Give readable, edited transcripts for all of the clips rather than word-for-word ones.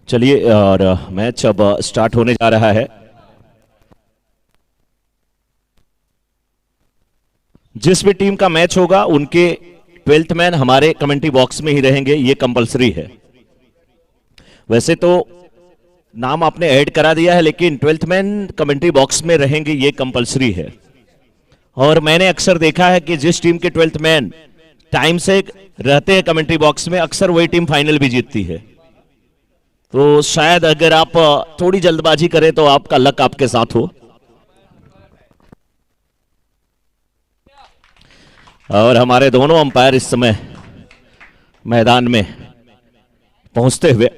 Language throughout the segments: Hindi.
चलिए और मैच अब स्टार्ट होने जा रहा है। जिस भी टीम का मैच होगा उनके 12th मैन हमारे कमेंट्री बॉक्स में ही रहेंगे, ये कंपलसरी है। वैसे तो नाम आपने ऐड करा दिया है, लेकिन 12th मैन कमेंट्री बॉक्स में रहेंगे, ये कंपलसरी है। और मैंने अक्सर देखा है कि जिस टीम के 12th मैन टाइम से रहते हैं कमेंट्री बॉक्स में, अक्सर वही टीम फाइनल भी जीतती है। तो शायद अगर आप थोड़ी जल्दबाजी करें तो आपका लक आपके साथ हो। और हमारे दोनों अंपायर इस समय मैदान में पहुंचते हुए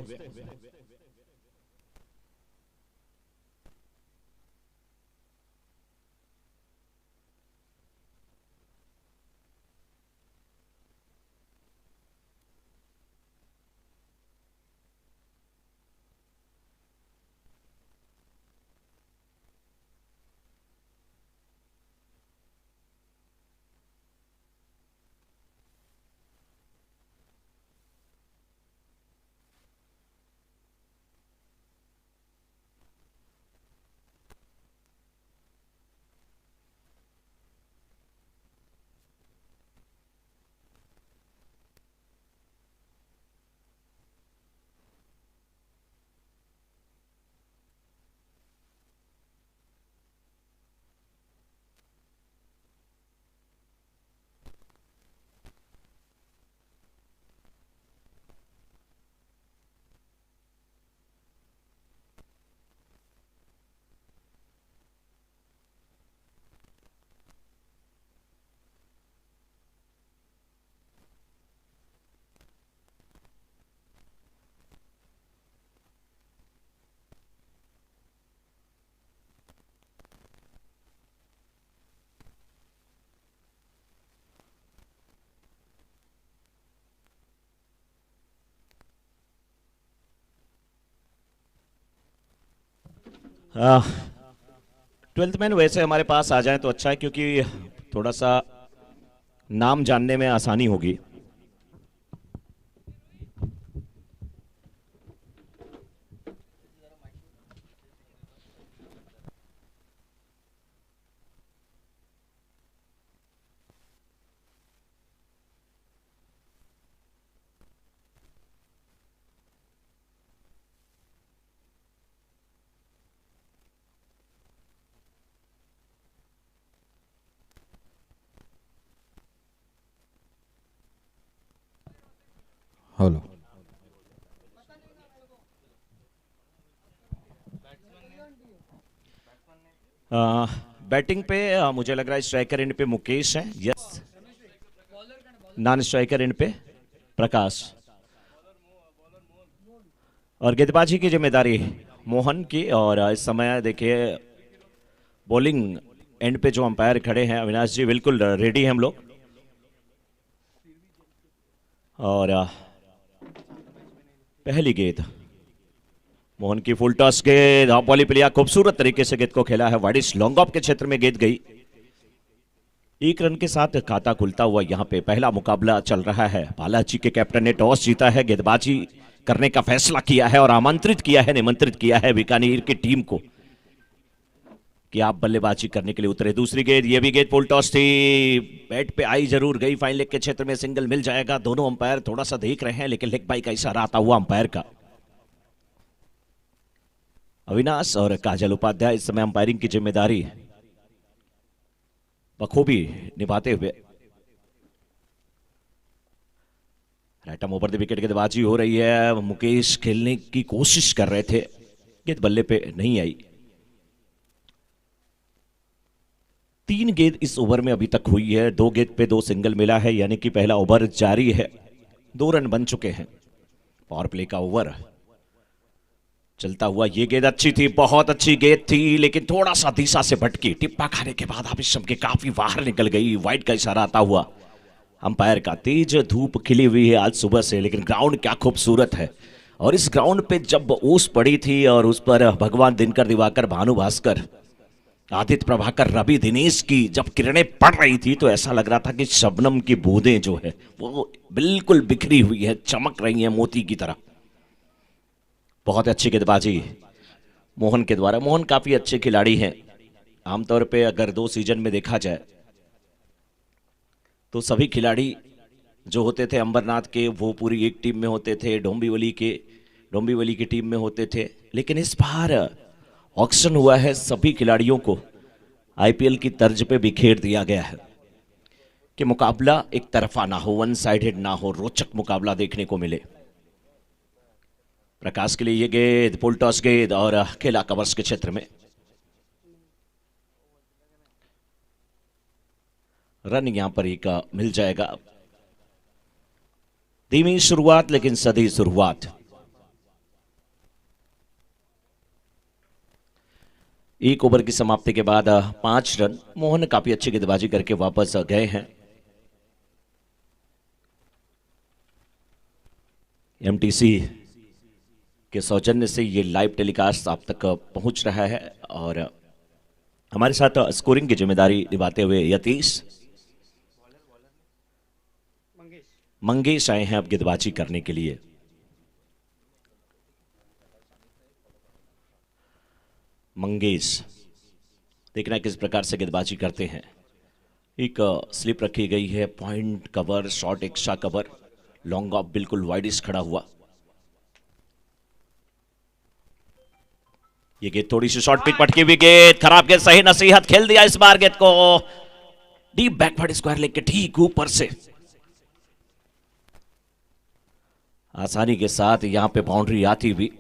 आ, 12th मैन वैसे हमारे पास आ जाए तो अच्छा है, क्योंकि थोड़ा सा नाम जानने में आसानी होगी। हेलो। बैटिंग पे मुझे लग रहा है स्ट्राइकर एंड पे मुकेश है। यस। नॉन स्ट्राइकर एंड पे प्रकाश। और गेंदबाजी की जिम्मेदारी मोहन की। और इस समय देखिए बॉलिंग एंड पे जो अंपायर खड़े हैं अविनाश जी, बिल्कुल रेडी हैं हम लोग। और पहली गेंद मोहन की फुल टॉस गेंद, ऑफ वाली प्लेयर खूबसूरत तरीके से गेंद को खेला है। वाइडिश लॉन्ग ऑफ के क्षेत्र में गेंद गई। एक रन के साथ खाता खुलता हुआ यहां पे पहला मुकाबला चल रहा है। बालाजी के कैप्टन ने टॉस जीता है, गेंदबाजी करने का फैसला किया है और आमंत्रित किया है, निमंत्रित किया है बीकानेर की टीम को कि आप बल्लेबाजी करने के लिए उतरे। दूसरी गेंद, ये भी गेंद फुल टॉस थी, बैट पे आई जरूर गई। फाइन लेग के क्षेत्र में सिंगल मिल जाएगा। दोनों अंपायर थोड़ा सा देख रहे हैं, लेकिन लेग बाई का इशारा आता हुआ अंपायर का। अविनाश और काजल उपाध्याय इस समय अंपायरिंग की जिम्मेदारी बखूबी निभाते हुए। राइटम ओवर द विकेट गेंदबाजी हो रही है। मुकेश खेलने की कोशिश कर रहे थे, गेंद बल्ले पे नहीं आई। 3 गेंद इस ओवर में अभी तक हुई है। 2 गेंद पे 2 सिंगल मिला है, यानी कि पहला ओवर जारी है। 2 रन बन चुके हैं। पावर प्ले का ओवर चलता हुआ, ये गेंद अच्छी थी, बहुत अच्छी गेंद थी, लेकिन थोड़ा सा दिशा से भटकी। टिप्पा खाने के बाद आबिशम के काफी बाहर निकल गई। वाइड का इशारा आता हुआ अंपायर का। तेज धूप खिली हुई है आज सुबह से, लेकिन ग्राउंड क्या खूबसूरत है। और इस ग्राउंड पे जब ओस पड़ी थी और उस पर भगवान दिनकर, दिवाकर, भानु भास्कर, आदित्य प्रभाकर, रवि दिनेश की जब किरणें पड़ रही थी, तो ऐसा लग रहा था कि शबनम की बूंदें जो है वो बिल्कुल बिखरी हुई है, चमक रही है मोती की तरह। बहुत अच्छी गेंदबाजी मोहन के द्वारा। मोहन काफी अच्छे खिलाड़ी हैं। आमतौर पे अगर 2 सीजन में देखा जाए तो सभी खिलाड़ी जो होते थे अंबरनाथ के वो पूरी एक टीम में होते थे, डोंबिवली की टीम में होते थे। लेकिन इस बार ऑक्शन हुआ है, सभी खिलाड़ियों को आईपीएल की तर्ज पे बिखेर दिया गया है कि मुकाबला एक तरफा ना हो, वन साइडेड ना हो, रोचक मुकाबला देखने को मिले। प्रकाश के लिए ये गेंद पुल टॉस गेंद और खेला कवर्स के क्षेत्र में। रन यहां पर एक मिल जाएगा। धीमी शुरुआत लेकिन सदी शुरुआत। एक ओवर की समाप्ति के बाद 5 रन। मोहन काफी अच्छी गेंदबाजी करके वापस गए हैं। एमटीसी के सौजन्य से ये लाइव टेलीकास्ट आप तक पहुंच रहा है और हमारे साथ स्कोरिंग की जिम्मेदारी निभाते हुए यतीश मंगेश आए हैं अब गेंदबाजी करने के लिए। मंगेश देखना किस प्रकार से गेंदबाजी करते हैं। एक स्लिप रखी गई है, point cover, short extra cover, long off बिल्कुल वाइडिश खड़ा हुआ। ये गेंद थोड़ी सी शॉर्ट पिच पटकी हुई गेंद, खराब गेंद, सही नसीहत, खेल दिया इस बार गेंद को डीप बैकवर्ड स्क्वायर लेग के ठीक ऊपर से आसानी के साथ यहां पे बाउंड्री आती हुई।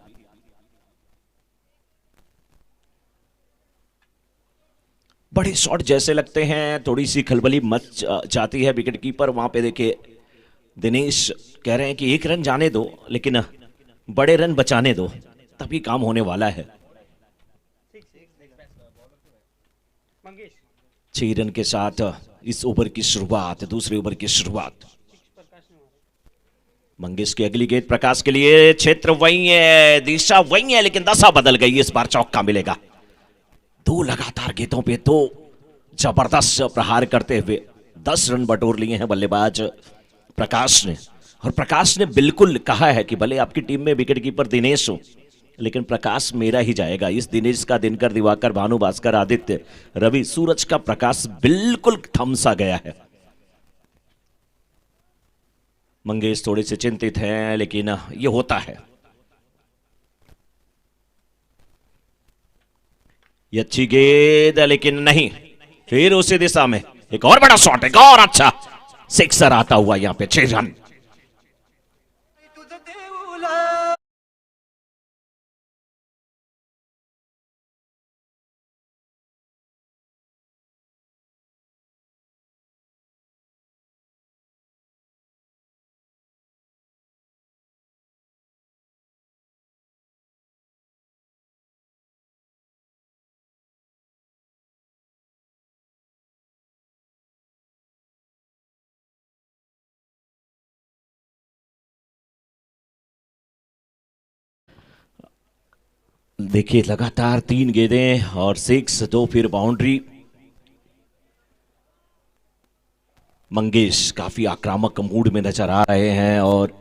बड़े शॉट जैसे लगते हैं, थोड़ी सी खलबली मच जाती है विकेट कीपर। वहां पे देखिए दिनेश कह रहे हैं कि 1 रन जाने दो लेकिन बड़े रन बचाने दो, तभी काम होने वाला है। 6 रन के साथ इस ओवर की शुरुआत, दूसरे ओवर की शुरुआत। मंगेश की अगली गेंद प्रकाश के लिए, क्षेत्र वही है, दिशा वही है, लेकिन दशा बदल गई। इस बार चौका मिलेगा। 2 लगातार गेंदों पे 2 जबरदस्त प्रहार करते हुए 10 रन बटोर लिए हैं बल्लेबाज प्रकाश ने। और प्रकाश ने बिल्कुल कहा है कि भले आपकी टीम में विकेट कीपर दिनेश हो लेकिन प्रकाश मेरा ही जाएगा। इस दिनेश का दिनकर, दिवाकर, भानु, भास्कर, आदित्य, रवि, सूरज का प्रकाश बिल्कुल थम सा गया है। मंगेश थोड़े से चिंतित हैं लेकिन ये होता है। ये अच्छी गेंद लेकिन नहीं, फिर उसी दिशा में एक और बड़ा शॉट, एक और अच्छा सिक्सर आता हुआ यहां पे 6 रन। देखिए लगातार 3 गेंदें और 6, 2 फिर बाउंड्री। मंगेश काफी आक्रामक मूड में नजर आ रहे हैं और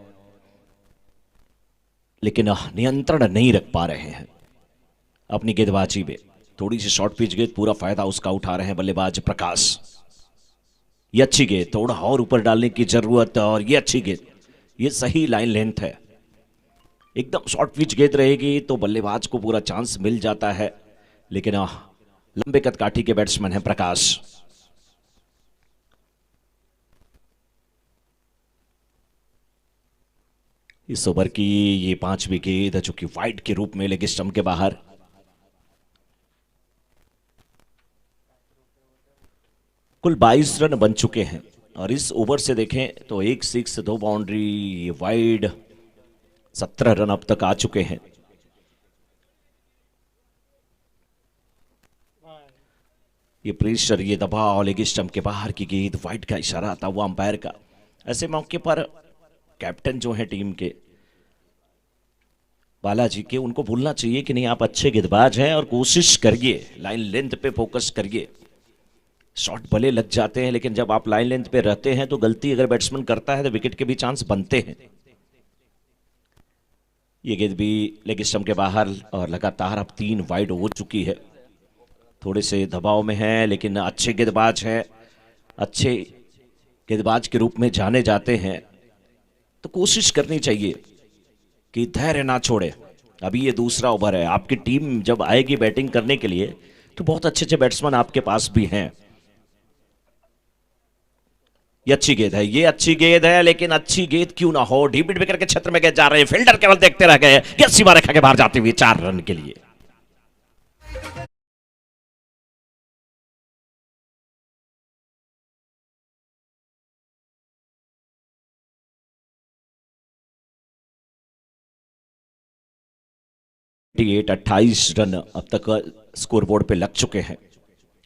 लेकिन नियंत्रण नहीं रख पा रहे हैं अपनी गेंदबाजी में। थोड़ी सी शॉर्ट पिच गेंद, पूरा फायदा उसका उठा रहे हैं बल्लेबाज प्रकाश। ये अच्छी गेंद, थोड़ा और ऊपर डालने की जरूरत, और ये अच्छी गेंद, ये सही लाइन लेंथ है। एकदम शॉर्ट पिच गेंद रहेगी तो बल्लेबाज को पूरा चांस मिल जाता है, लेकिन लंबे कद काठी के बैट्समैन हैं प्रकाश। इस ओवर की ये 5वीं गेंद जो कि वाइड के रूप में लेग स्टंप के बाहर। कुल 22 रन बन चुके हैं और इस ओवर से देखें तो 1 6, 2 बाउंड्री, ये वाइड, 17 रन अब तक आ चुके हैं। ये प्रेशर, ये दबाव, लेग स्टंप के बाहर की गेंद, वाइड का इशारा आता हुआ अंपायर का। ऐसे मौके पर कैप्टन जो है टीम के बालाजी के, उनको भूलना चाहिए कि नहीं आप अच्छे गेंदबाज हैं और कोशिश करिए, लाइन लेंथ पे फोकस करिए। शॉट भले लग जाते हैं लेकिन जब आप लाइन लेंथ पे रहते हैं तो गलती अगर बैट्समैन करता है तो विकेट के भी चांस बनते हैं। ये गेंद भी लेग स्टंप के बाहर और लगातार अब 3 वाइड हो चुकी है। थोड़े से दबाव में है लेकिन अच्छे गेंदबाज हैं, अच्छे गेंदबाज के रूप में जाने जाते हैं, तो कोशिश करनी चाहिए कि धैर्य ना छोड़े। अभी ये दूसरा ओवर है, आपकी टीम जब आएगी बैटिंग करने के लिए तो बहुत अच्छे अच्छे बैट्समैन आपके पास भी हैं। ये अच्छी गेंद है, ये अच्छी गेंद है, लेकिन अच्छी गेंद क्यों ना हो, डीप मिड विकेट के क्षेत्र में गेंद जा रहे हैं, फील्डर केवल देखते रह गए, गेंद सीमा रेखा के बाहर जाती हुई 4 रन के लिए। एट 28 रन अब तक स्कोरबोर्ड पे लग चुके हैं।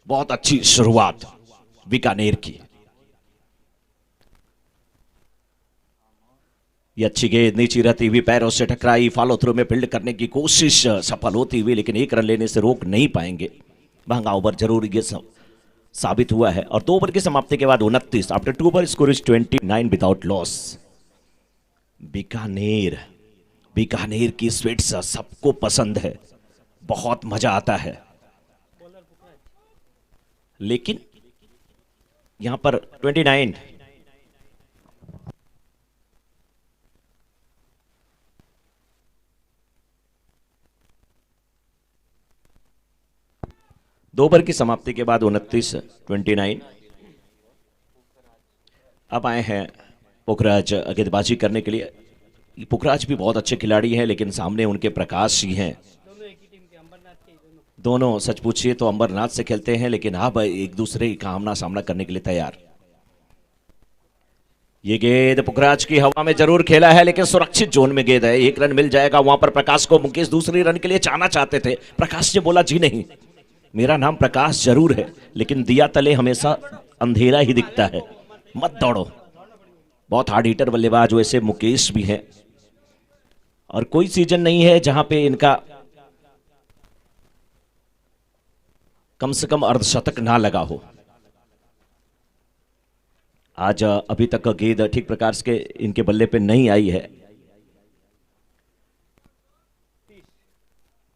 बहुत अच्छी शुरुआत बीकानेर की। ये अच्छी गेंद नीचे रहती हुई पैरों से टकराई, फॉलो थ्रू में फील्ड करने की कोशिश सफल होती हुई, लेकिन 1 रन लेने से रोक नहीं पाएंगे। महंगा ओवर जरूर ये साबित हुआ है। और 2 ओवर की समाप्ति के बाद 29 after 2 over score is 29 without loss. Bikaner, Bikaner की स्वीट्स सबको पसंद है, बहुत मजा आता है, लेकिन यहां पर 29 2 ओवर की समाप्ति के बाद 29 अब आए हैं पुखराज गेंदबाजी करने के लिए। पुखराज भी बहुत अच्छे खिलाड़ी हैं, लेकिन सामने उनके प्रकाश ही हैं। दोनों सच पूछिए तो अंबरनाथ से खेलते हैं, लेकिन अब एक दूसरे का आमना सामना करने के लिए तैयार। ये गेंद पुखराज की हवा में जरूर खेला है, लेकिन सुरक्षित जोन में गेंद है, 1 रन मिल जाएगा वहां पर प्रकाश को। मुकेश दूसरी रन के लिए जाना चाहते थे, प्रकाश ने बोला जी नहीं, मेरा नाम प्रकाश जरूर है, लेकिन दिया तले हमेशा अंधेरा ही दिखता है, मत दौड़ो। बहुत हार्ड हिटर बल्लेबाज वैसे मुकेश भी हैं, और कोई सीजन नहीं है जहां पे इनका कम से कम अर्धशतक ना लगा हो। आज अभी तक गेंद ठीक प्रकार से इनके बल्ले पे नहीं आई है।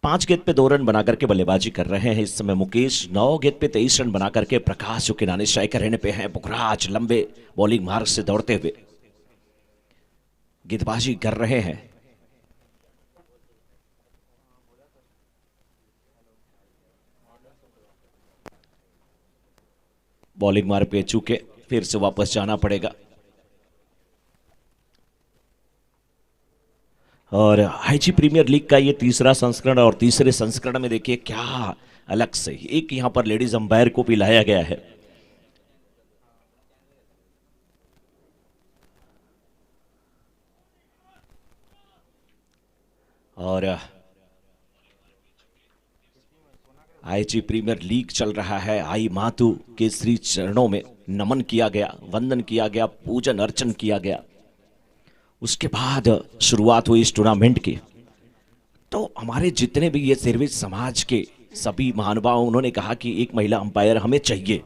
5 गेंद पे 2 रन बनाकर के बल्लेबाजी कर रहे हैं इस समय मुकेश। 9 गेंद पे 23 रन बनाकर के प्रकाश जो किनारे स्ट्राइकर रहने पे हैं। पुखराज लंबे बॉलिंग मार्ग से दौड़ते हुए गेंदबाजी कर रहे हैं। बॉलिंग मार्ग पे चूके फिर से वापस जाना पड़ेगा। और आईजी प्रीमियर लीग का ये तीसरा संस्करण, और तीसरे संस्करण में देखिए क्या अलग से एक यहां पर लेडीज अंपायर को भी लाया गया है। और आईजी प्रीमियर लीग चल रहा है। आई मातु के श्री चरणों में नमन किया गया, वंदन किया गया, पूजन अर्चन किया गया। उसके बाद शुरुआत हुई इस टूर्नामेंट की। तो हमारे जितने भी ये सिरविज समाज के सभी महानुभाव, उन्होंने कहा कि एक महिला अंपायर हमें चाहिए।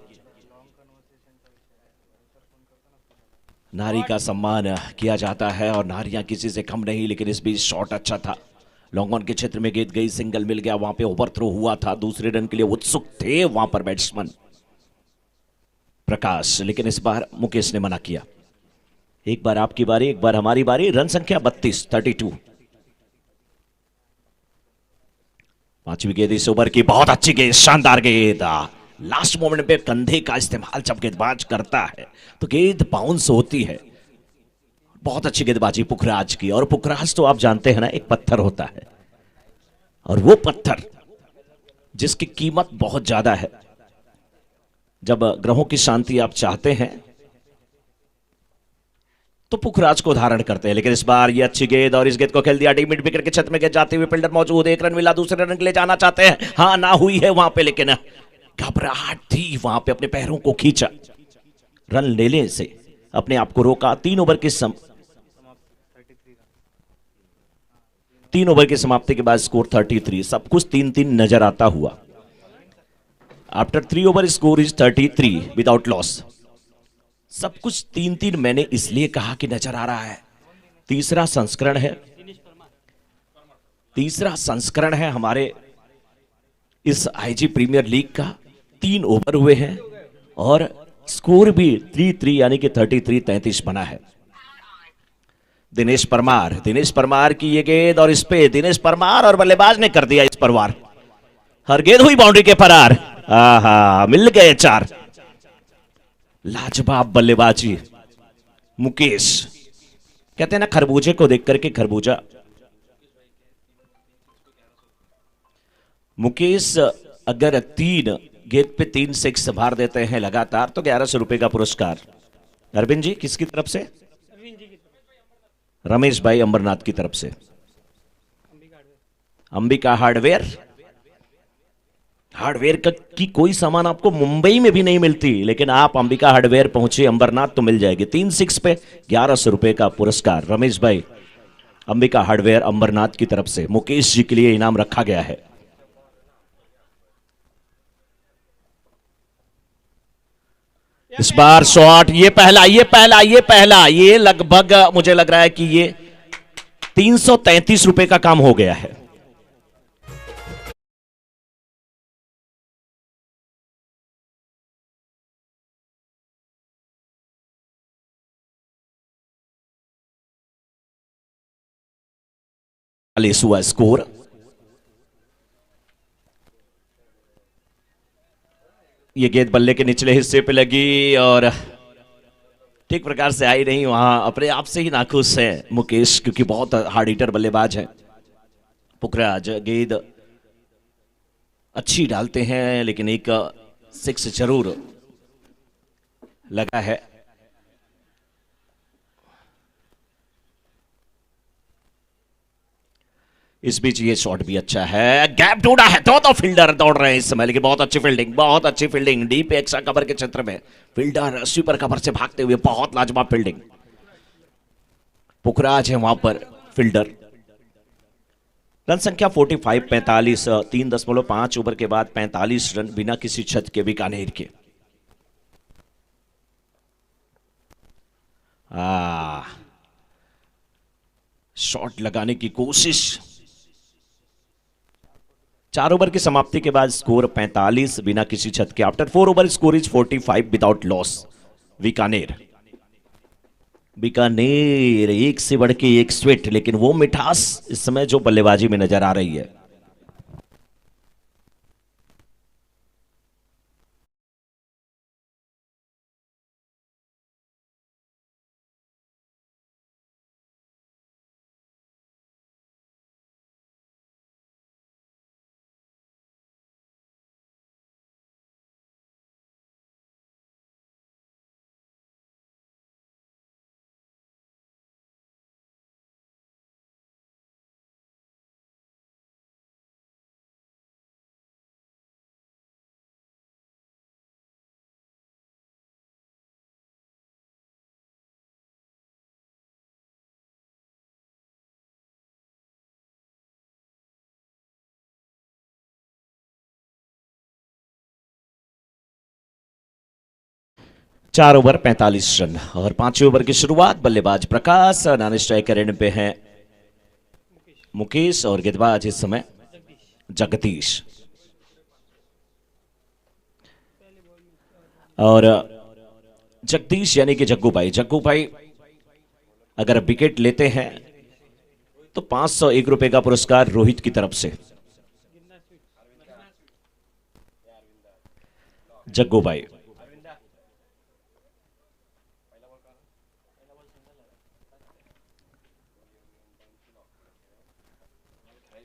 नारी का सम्मान किया जाता है और नारियां किसी से कम नहीं, लेकिन इस बीच शॉट अच्छा था, लॉन्ग ऑन के क्षेत्र में गेंद गई, सिंगल मिल गया, वहां पे ओवर थ्रो हुआ था, दूसरे रन के लिए उत्सुक थे वहां पर बैट्समैन प्रकाश, लेकिन इस बार मुकेश ने मना किया। एक बार आपकी बारी, एक बार हमारी बारी। रन संख्या 32। 5वीं गेंद इस ओवर की, बहुत अच्छी गेंद, शानदार गेंद। लास्ट मोमेंट पे कंधे का इस्तेमाल जब गेंदबाज करता है तो गेंद बाउंस होती है। बहुत अच्छी गेंदबाजी पुखराज की। और पुखराज तो आप जानते हैं ना, एक पत्थर होता है, और वो पत्थर जिसकी कीमत बहुत ज्यादा है। जब ग्रहों की शांति आप चाहते हैं तो पुखराज को धारण करते हैं। लेकिन इस बार ये अच्छी गेंद, और इस गेंद को खेल दिया डीप मिड विकेट के क्षेत्र में, गेंद जाते हुए फील्डर मौजूद, 1 रन मिला, दूसरे रन के लिए जाना चाहते हैं। हाँ, ना हुई है वहां पे, लेकिन घबराहट थी वहां पे, अपने पैरों को खींचा, रन लेने से अपने आप को रोका। 3 ओवर की समाप्ति के बाद स्कोर 33। सब कुछ 3-3 नजर आता हुआ। After 3 over score is 33 without loss. सब कुछ 3-3 मैंने इसलिए कहा कि नजर आ रहा है। तीसरा संस्करण है तीसरा संस्करण है हमारे इस आईजी प्रीमियर लीग का। 3 ओवर हुए हैं और स्कोर भी 3-3 यानी कि 33 बना है। दिनेश परमार की ये गेंद और इस पे दिनेश परमार और बल्लेबाज ने कर दिया इस पर वार। हर गेंद हुई बाउंड्री के फरार। आहा, मिल गए 4। लाजवाब बल्लेबाजी मुकेश। कहते हैं ना खरबूजे को देख करके खरबूजा। मुकेश अगर 3 गेंद पे 3 6 मार देते हैं लगातार तो 1100 रुपए का पुरस्कार। अरविंद जी किसकी तरफ से? रमेश भाई अंबरनाथ की तरफ से। अंबिका हार्डवेयर की कोई सामान आपको मुंबई में भी नहीं मिलती, लेकिन आप अंबिका हार्डवेयर पहुंचे अंबरनाथ तो मिल जाएगी। 3 6 पे 1100 रुपए का पुरस्कार रमेश भाई अंबिका हार्डवेयर अंबरनाथ की तरफ से मुकेश जी के लिए इनाम रखा गया है। इस बार शॉट, ये पहला ये लगभग मुझे लग रहा है कि ये 333 रुपए का काम हो गया है। हुआ स्कोर। ये गेंद बल्ले के निचले हिस्से पे लगी और ठीक प्रकार से आई नहीं। वहां अपने आप से ही नाखुश है मुकेश, क्योंकि बहुत हार्ड हिटर बल्लेबाज है। पुखराज गेंद अच्छी डालते हैं, लेकिन एक 6 जरूर लगा है। इस बीच ये शॉट भी अच्छा है, गैप ढूंढा है तो फील्डर दौड़ रहे हैं इस समय, लेकिन बहुत अच्छी फील्डिंग डीप एक्स्ट्रा कवर के क्षेत्र में फील्डर स्वीपर कवर से भागते हुए बहुत लाजवाब फील्डिंग। पुखराज है वहां पर फील्डर। रन संख्या 45 45 3.5 ओवर के बाद 45 रन बिना किसी छत के बीकानेर के। शॉट लगाने की कोशिश। 4 ओवर की समाप्ति के बाद स्कोर 45 बिना किसी छत के। After 4 over score is 45 without loss. Bikaner एक से बढ़ के एक स्वीट, लेकिन वो मिठास इस समय जो बल्लेबाजी में नजर आ रही है। चार ओवर 45 रन और 5वें ओवर की शुरुआत। बल्लेबाज प्रकाश, नॉन स्ट्राइकर एंड पे हैं मुकेश और गेंदबाज इस समय जगदीश। और जगदीश यानी कि जग्गू भाई अगर विकेट लेते हैं तो 501 रुपए का पुरस्कार रोहित की तरफ से। जग्गू भाई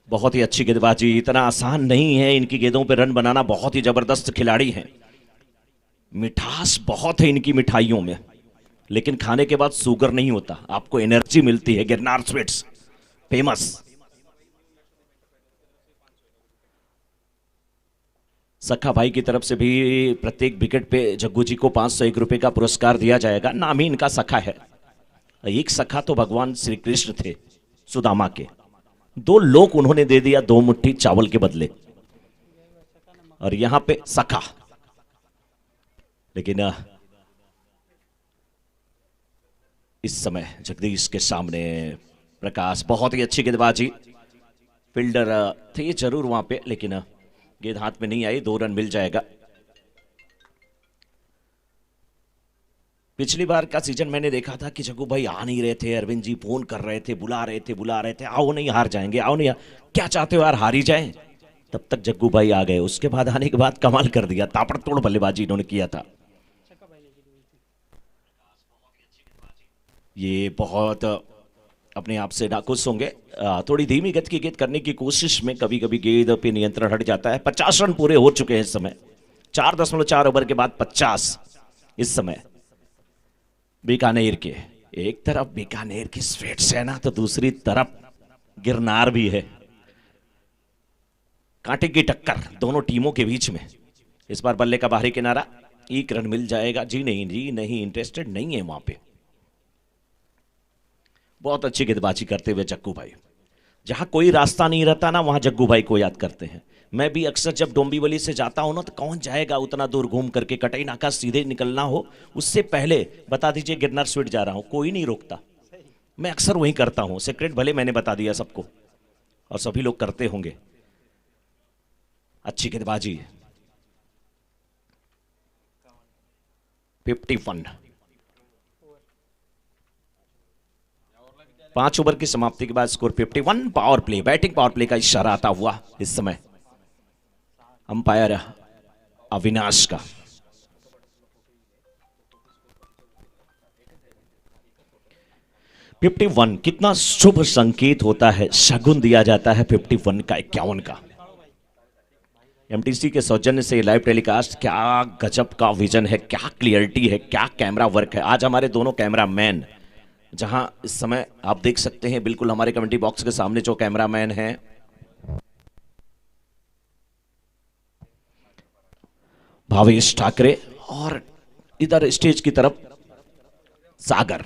बहुत ही अच्छी गेंदबाजी। इतना आसान नहीं है इनकी गेंदों पे रन बनाना, बहुत ही जबरदस्त खिलाड़ी हैं। मिठास बहुत है इनकी मिठाइयों में, लेकिन खाने के बाद शुगर नहीं होता, आपको एनर्जी मिलती है। Girnar sweets famous. सखा भाई की तरफ से भी प्रत्येक विकेट पे जग्गू जी को 501 रुपए का पुरस्कार दिया जाएगा। नाम ही इनका सखा है। एक सखा तो भगवान श्री कृष्ण थे सुदामा के, 2 लोग उन्होंने दे दिया 2 मुट्ठी चावल के बदले, और यहां पे सखा। लेकिन इस समय जगदीश के सामने प्रकाश, बहुत ही अच्छी गेंदबाजी। फील्डर थे जरूर वहां पे, लेकिन गेंद हाथ में नहीं आई, 2 रन मिल जाएगा। पिछली बार का सीजन मैंने देखा था कि जग्गू भाई आ नहीं रहे थे, अरविंद जी फोन कर रहे थे, बुला रहे थे, आओ नहीं हार जाएंगे, आओ नहीं क्या चाहते हो यार, हार ही जाए। तब तक जग्गू भाई आ गए, उसके बाद आने के बाद कमाल कर दिया, ताबड़तोड़ बल्लेबाजी इन्होंने किया था। ये बहुत अपने आप से नाखुश होंगे, थोड़ी धीमी गति की गेंद करने की कोशिश में कभी कभी गेंद पे नियंत्रण हट जाता है। 50 रन पूरे हो चुके हैं इस समय, 4.4 ओवर के बाद 50 इस समय बीकानेर के। एक तरफ बीकानेर की स्वेट सेना तो दूसरी तरफ गिरनार भी है, कांटे की टक्कर दोनों टीमों के बीच में। इस बार बल्ले का बाहरी किनारा, 1 रन मिल जाएगा। जी नहीं, इंटरेस्टेड नहीं है वहां पे। बहुत अच्छी गेंदबाजी करते हुए जग्गू भाई, जहां कोई रास्ता नहीं रहता ना, वहां जग्गू भाई को याद करते हैं। मैं भी अक्सर जब डोंबिवली से जाता हूं ना, तो कौन जाएगा उतना दूर घूम करके, कटई नाका सीधे निकलना हो, उससे पहले बता दीजिए गिरनार स्वीट जा रहा हूं, कोई नहीं रोकता। मैं अक्सर वही करता हूं, सीक्रेट भले मैंने बता दिया सबको और सभी लोग करते होंगे। अच्छी गेंदबाजी, 51। 5 ओवर की समाप्ति के बाद score 51। Power play, batting power play का इशारा आता हुआ इस समय अंपायर अविनाश का। फिफ्टी 51 कितना शुभ संकेत होता है, शगुन दिया जाता है 51 का, 51 का। एमटीसी के सौजन्य से लाइव टेलीकास्ट, क्या गजब का विजन है, क्या क्लियरिटी है, क्या कैमरा वर्क है। आज हमारे दोनों कैमरा मैन, जहां इस समय आप देख सकते हैं बिल्कुल हमारे कमेंट्री बॉक्स के सामने जो कैमरा मैन है भावेश ठाकरे, और इधर स्टेज की तरफ सागर।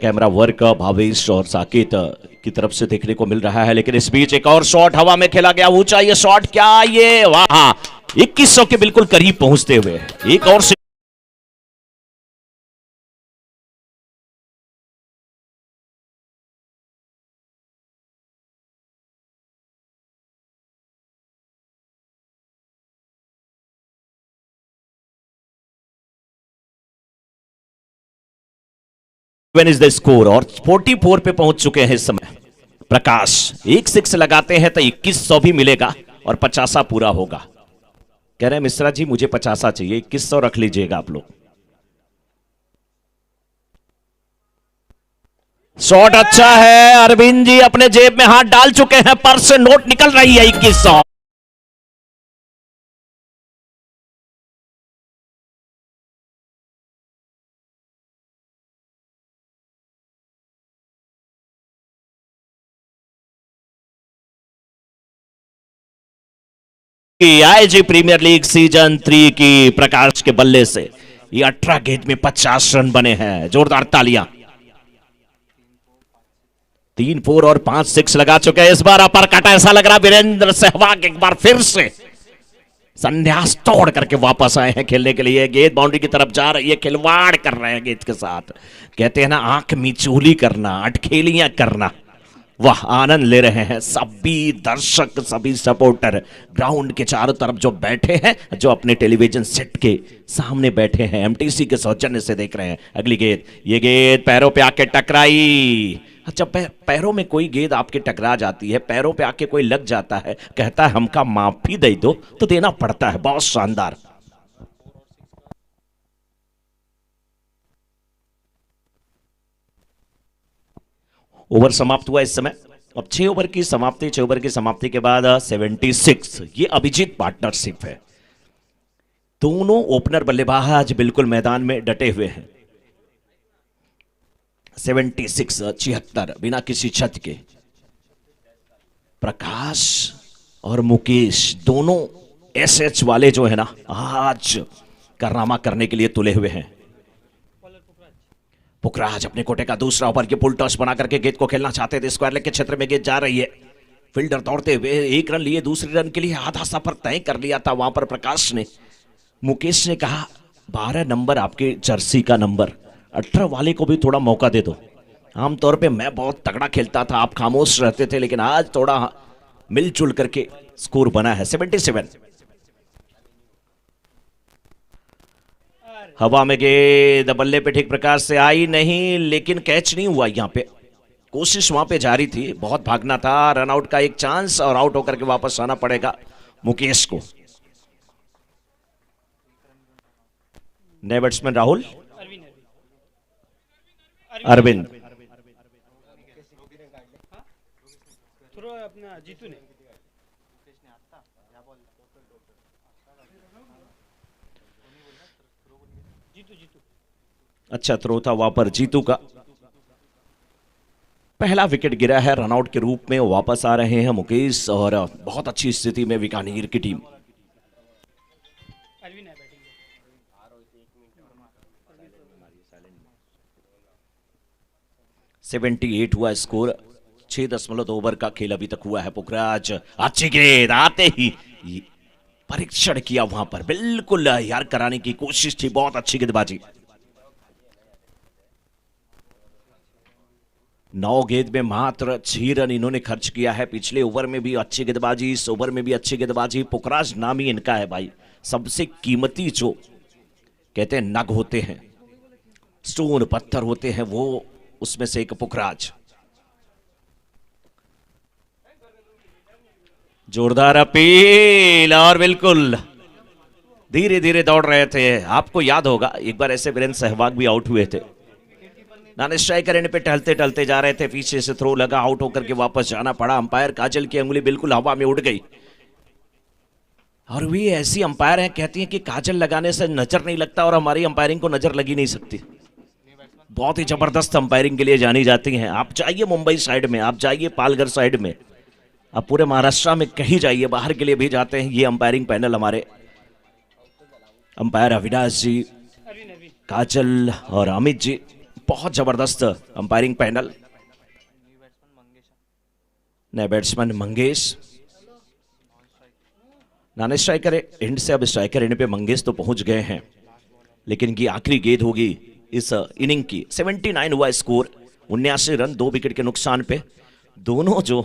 कैमरा वर्क भावेश और साकेत की तरफ से देखने को मिल रहा है, लेकिन इस बीच एक और शॉट हवा में खेला गया, ऊंचा ये शॉट, क्या ये, वाह, 2100 के बिल्कुल करीब पहुंचते हुए एक और से इज द स्कोर, और 44 पे पहुंच चुके हैं इस समय प्रकाश। एक 6 लगाते हैं तो 2100 भी मिलेगा और 50 पूरा होगा। कह रहे हैं मिश्रा जी मुझे 50 चाहिए, 2100 रख लीजिएगा आप लोग। शॉट अच्छा है, अरविंद जी अपने जेब में हाथ डाल चुके हैं, पर्स से नोट निकल रही है 2100। आईजी प्रीमियर लीग सीजन 3 की प्रकाश के बल्ले से ये 18 गेंद में 50 रन बने हैं, जोरदार तालियां। 3 4 और 5 6 लगा चुके हैं। इस बार अपर कट, ऐसा लग रहा वीरेंद्र सहवाग एक बार फिर से संन्यास तोड़ करके वापस आए हैं खेलने के लिए। गेंद बाउंड्री की तरफ जा रही है, खिलवाड़ कर रहे हैं गेंद के साथ, कहते हैं ना आंख मिचूली करना, अटखेलियां करना। वह आनंद ले रहे हैं सभी दर्शक, सभी सपोर्टर ग्राउंड के चारों तरफ जो बैठे हैं, जो अपने टेलीविजन सेट के सामने बैठे हैं, एमटीसी के सौजन्य से देख रहे हैं। अगली गेंद, ये गेंद पैरों पे आके टकराई। अच्छा, पैरों में कोई गेंद आपके टकरा जाती है, पैरों पे आके कोई लग जाता है, कहता है हमका माफी दे दो, तो देना पड़ता है। बहुत शानदार। ओवर समाप्त हुआ इस समय। अब 6 ओवर की समाप्ति, 6 ओवर की समाप्ति के बाद 76, ये अभिजीत पार्टनरशिप है। दोनों ओपनर बल्लेबाज बिल्कुल मैदान में डटे हुए हैं। 76, 76 बिना किसी छत के। प्रकाश और मुकेश दोनों एसएच वाले जो है ना, आज कारनामा करने के लिए तुले हुए हैं। पुखराज अपने कोटे का दूसरा ओवर के पुल टॉस बना करके गेंद को खेलना चाहते थे। स्क्वायर लेग के क्षेत्र में गेंद जा रही है। फील्डर दौड़ते हुए 1 रन लिए, दूसरे रन के लिए आधा सफर तय कर लिया था वहां पर प्रकाश ने। मुकेश ने कहा 12 नंबर आपके जर्सी का नंबर, 18 वाले को भी थोड़ा मौका दे दो। आमतौर पे मैं बहुत तगड़ा खेलता था, आप खामोश रहते थे, लेकिन आज थोड़ा मिलजुल करके स्कोर बना है। 77। हवा में गेंद बल्ले पे ठीक प्रकार से आई नहीं, लेकिन कैच नहीं हुआ। यहां पे कोशिश वहां पे जारी थी, बहुत भागना था। रनआउट का एक चांस और आउट होकर के वापस आना पड़ेगा मुकेश को। नए बैट्समैन राहुल, अरविंद, अपना जीतू ने अच्छा थ्रो था वहां पर जीतू का। पहला विकेट गिरा है रनआउट के रूप में। वापस आ रहे हैं मुकेश और बहुत अच्छी स्थिति में बीकानेर की टीम। 78 हुआ स्कोर। 6.2 ओवर का खेल अभी तक हुआ है। पुखराज अच्छी गेंद आते ही परीक्षण किया वहां पर, बिल्कुल यार कराने की कोशिश थी। बहुत अच्छी गेंदबाजी। 9 गेंद में मात्र 6 रन इन्होंने खर्च किया है। पिछले ओवर में भी अच्छी गेंदबाजी, इस ओवर में भी अच्छी गेंदबाजी। पुखराज नाम ही इनका है भाई। सबसे कीमती जो कहते हैं नग होते हैं, स्टोन पत्थर होते हैं, वो उसमें से एक पुखराज। जोरदार अपील और बिल्कुल धीरे धीरे दौड़ रहे थे। आपको याद होगा एक बार ऐसे वीरेंद्र सहवाग भी आउट हुए थे। नॉन स्ट्राइकर एंड पे टहलते टहलते जा रहे थे, पीछे से थ्रो लगा, आउट होकर के वापस जाना पड़ा। अंपायर काजल की अंगुली बिल्कुल हवा में उड़ गई। और वे ऐसी अंपायर हैं, कहती हैं कि काजल लगाने से नजर नहीं लगता, और हमारी अंपायरिंग को नजर लगी नहीं सकती। बहुत ही जबरदस्त अंपायरिंग के लिए जानी जाती हैं। आप जाइए मुंबई साइड में, आप जाइए पालघर साइड में, आप पूरे महाराष्ट्र में कहीं जाइए, बाहर के लिए भी जाते हैं ये अंपायरिंग पैनल। हमारे अंपायर अविनाश जी, काजल और अमित जी, बहुत जबरदस्त अंपायरिंग पैनल। नए batsman Mangesh, non striker end से अब स्ट्राइकर एंड पे मंगेश तो पहुंच गए हैं, लेकिन की आखिरी गेंद होगी इस इनिंग की। 79 हुआ स्कोर, 79 रन 2 विकेट के नुकसान पे। दोनों जो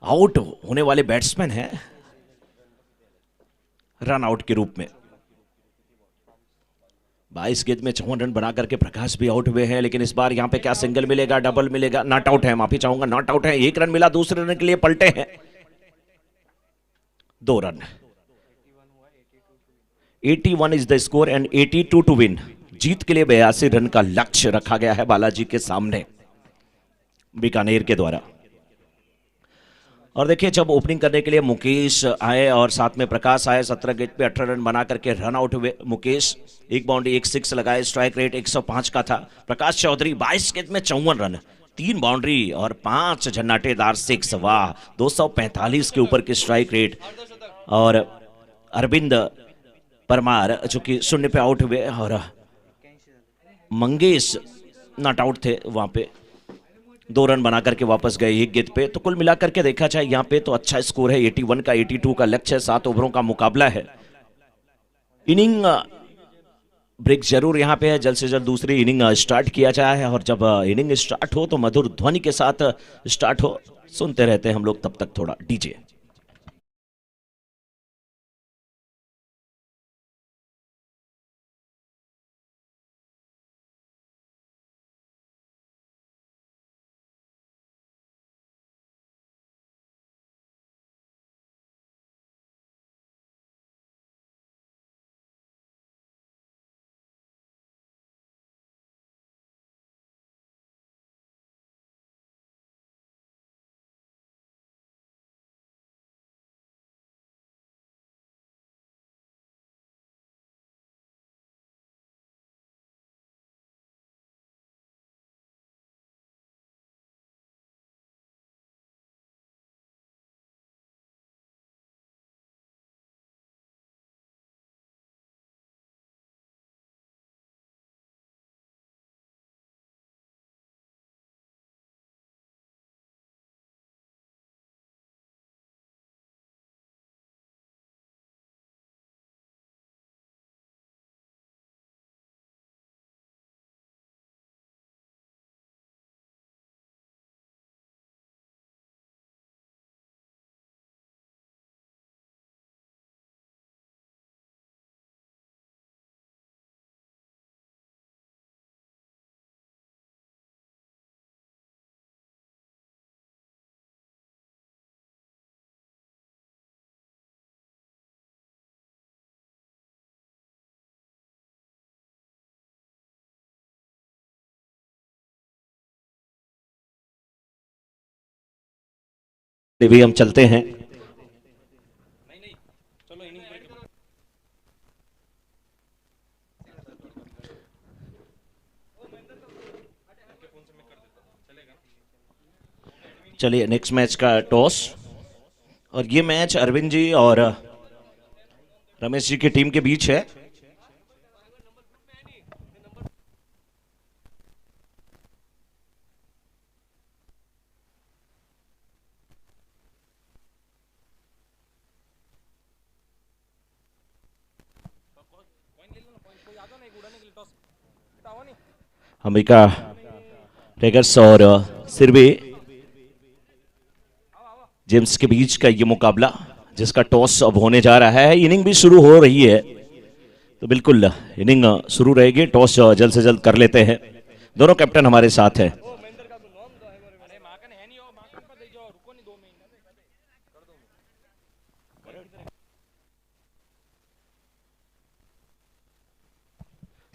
आउट होने वाले बैट्समैन हैं रन आउट के रूप में। 22 गेंद में 54 रन बना करके प्रकाश भी आउट हुए हैं, लेकिन इस बार यहां पे क्या सिंगल मिलेगा, डबल मिलेगा? नॉट आउट है, माफी चाहूंगा, नॉट आउट है। 1 रन मिला, दूसरे रन के लिए पलटे हैं 2 run. 81 is the score and 82 to win. जीत के लिए 82 रन का लक्ष्य रखा गया है बालाजी के सामने बीकानेर के द्वारा। और देखिए जब ओपनिंग करने के लिए मुकेश आए और साथ में प्रकाश आए, 17 गेंद पे 18 रन बना करके रन आउट हुए मुकेश। 1 बाउंड्री 1 सिक्स लगाए, स्ट्राइक रेट 105 का था। प्रकाश चौधरी 22 गेंद में 54 रन, 3 बाउंड्री और 5 झन्नाटेदार सिक्स। वाह, 245 के ऊपर की स्ट्राइक रेट। और अरविंद परमार जो कि 0 पे आउट हुए, और मंगेश नॉट आउट थे वहां पे, 2 रन बना करके वापस गए 1 गेंद पे। तो कुल मिलाकर के देखा जाए यहाँ पे तो अच्छा स्कोर है। 81 का 82 का लक्ष्य, 7 ओवरों का मुकाबला है। इनिंग ब्रेक जरूर यहाँ पे है, जल्द से जल्द दूसरी इनिंग स्टार्ट किया जाए, और जब इनिंग स्टार्ट हो तो मधुर ध्वनि के साथ स्टार्ट हो। सुनते रहते हैं हम लोग तब तक थोड़ा डीजे। भी हम चलते हैं। चलिए नेक्स्ट मैच का टॉस, और ये मैच अरविंद जी और रमेश जी की टीम के बीच है। अंबिका टाइगर्स और सिरबे जेम्स के बीच का ये मुकाबला, जिसका टॉस अब होने जा रहा है। इनिंग भी शुरू हो रही है, तो बिल्कुल इनिंग शुरू रहेगी। टॉस जल्द से जल्द कर लेते हैं। दोनों कैप्टन हमारे साथ हैं।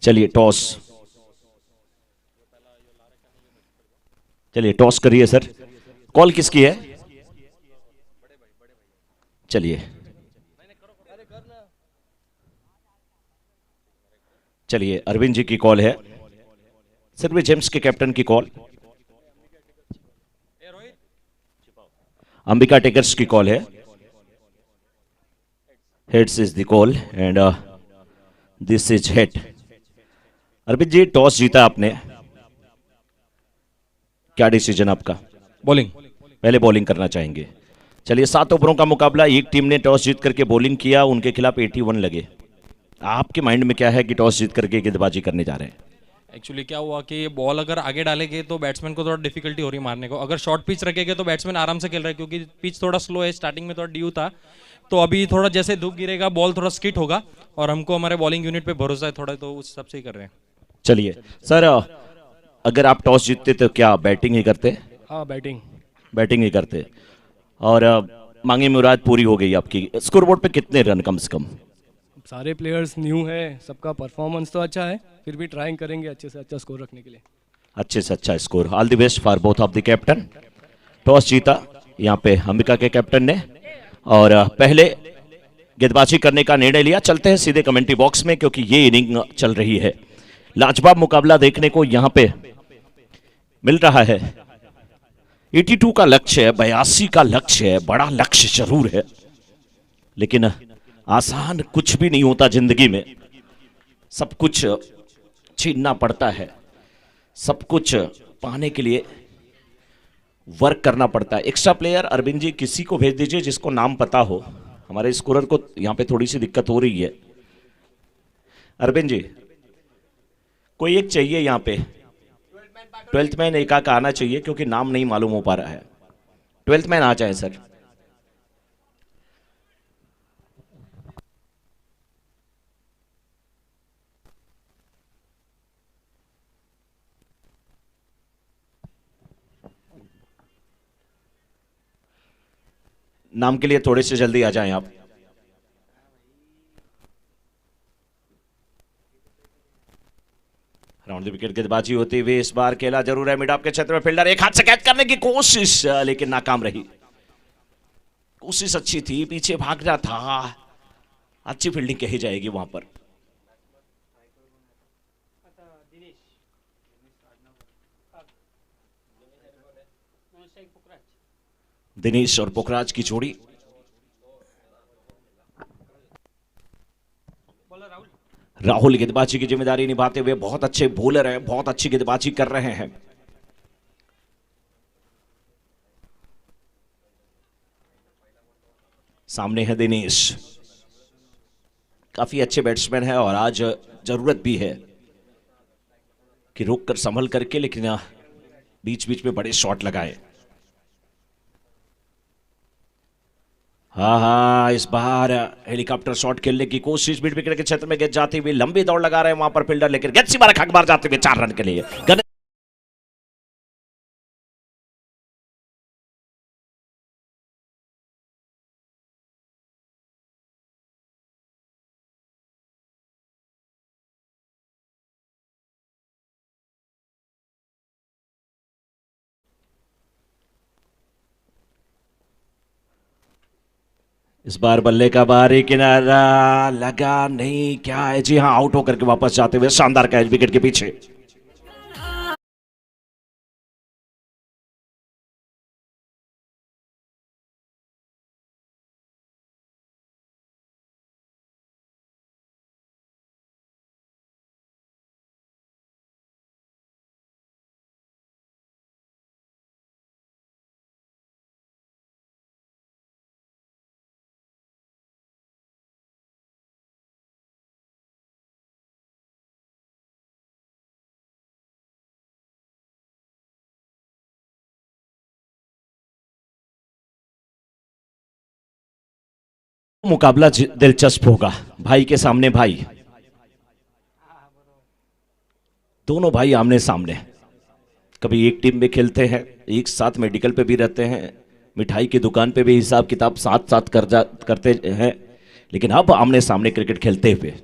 चलिए टॉस, चलिए टॉस करिए सर। कॉल किसकी है? चलिए चलिए अरविंद जी की कॉल है। सिर्फ जेम्स के कैप्टन की कॉल। अंबिका टाइगर्स की कॉल है। Heads is the call and this is head. Arvind ji toss जीता आपने, क्या डिसीजन आपका? बॉलिंग। पहले बॉलिंग करना चाहेंगे। चलिए 7 ओवरों का मुकाबला, एक टीम ने टॉस जीत करके बॉलिंग किया, उनके खिलाफ 81 लगे। आपके माइंड में क्या है कि टॉस जीत करके गेंदबाजी करने जा रहे हैं? एक्चुअली क्या हुआ कि बॉल अगर आगे डालेंगे तो बैट्समैन को थोड़ा डिफिकल्टी हो रही है मारने को। अगर शॉर्ट पिच रखेंगे तो बैट्समैन आराम से खेल रहा है, क्योंकि पिच थोड़ा स्लो है, स्टार्टिंग में थोड़ा ड्यू था। तो अभी थोड़ा जैसे धूप गिरेगा बॉल थोड़ा स्किट होगा, और हमको हमारे बॉलिंग यूनिट पे भरोसा है थोड़ा, तो उस हिसाब से ही कर रहे हैं। चलिए सर, अगर आप टॉस जीतते तो क्या बैटिंग ही करते? हाँ, बैटिंग। बैटिंग ही करते। और मांगी मुराद पूरी हो गई आपकी। स्कोरबोर्ड पे कितने रन कम से कम? सारे प्लेयर्स न्यू है, सबका परफॉर्मेंस तो अच्छा है, फिर भी ट्राइंग करेंगे अच्छे से अच्छा स्कोर रखने के लिए। अच्छे से अच्छा score. All the best for both of the captain. Toss जीता यहाँ पे अंबिका के कैप्टन ने, और पहले गेंदबाजी करने का निर्णय लिया। चलते हैं सीधे कमेंट्री बॉक्स में, क्योंकि ये इनिंग चल रही है। लाजवाब मुकाबला देखने को यहाँ पे मिल रहा है। 82 का लक्ष्य है, 82 का लक्ष्य है, बड़ा लक्ष्य जरूर है, लेकिन आसान कुछ भी नहीं होता जिंदगी में। सब कुछ छीनना पड़ता है, सब कुछ पाने के लिए वर्क करना पड़ता है। एक्स्ट्रा प्लेयर अरविंद जी किसी को भेज दीजिए जिसको नाम पता हो। हमारे स्कोरर को यहाँ पे थोड़ी सी दिक्कत हो रही है। अरविंद जी कोई एक चाहिए यहाँ पे, 12th मैन एक का आना चाहिए, क्योंकि नाम नहीं मालूम हो पा रहा है। 12th मैन आ जाए सर। नाम के लिए थोड़े से जल्दी आ जाएं आप। राउंड द विकेट गेंदबाजी होती हुई इस बार खेला जरूर है। मिड ऑफ के क्षेत्र में फील्डर एक हाथ से कैच करने की कोशिश, लेकिन नाकाम रही। कोशिश अच्छी थी, पीछे भागना था, अच्छी फील्डिंग कही जाएगी वहां पर। दिनेश और पुखराज की जोड़ी। राहुल गेंदबाजी की जिम्मेदारी निभाते हुए, बहुत अच्छे बॉलर हैं, बहुत अच्छी गेंदबाजी कर रहे हैं। सामने है दिनेश, काफी अच्छे बैट्समैन है, और आज जरूरत भी है कि रुक कर संभल करके, लेकिन बीच बीच में बड़े शॉट लगाए। हाँ हाँ, इस बार हेलीकॉप्टर शॉट खेलने की कोशिश, मिड विकेट के क्षेत्र में गेंद जाती हुई, लंबी दौड़ लगा रहे हैं वहां पर फील्डर, लेकिन गेंद सी बार खक बार जाते हुए 4 रन के लिए। इस बार बल्ले का बाहरी किनारा लगा नहीं, क्या है जी हाँ, आउट होकर के वापस जाते हुए शानदार कैच विकेट के पीछे। मुकाबला दिलचस्प होगा, भाई के सामने भाई, दोनों भाई आमने सामने। कभी एक टीम में खेलते हैं, एक साथ मेडिकल पे भी रहते हैं, मिठाई की दुकान पे भी हिसाब किताब साथ साथ करते हैं, लेकिन अब आमने सामने क्रिकेट खेलते हुए।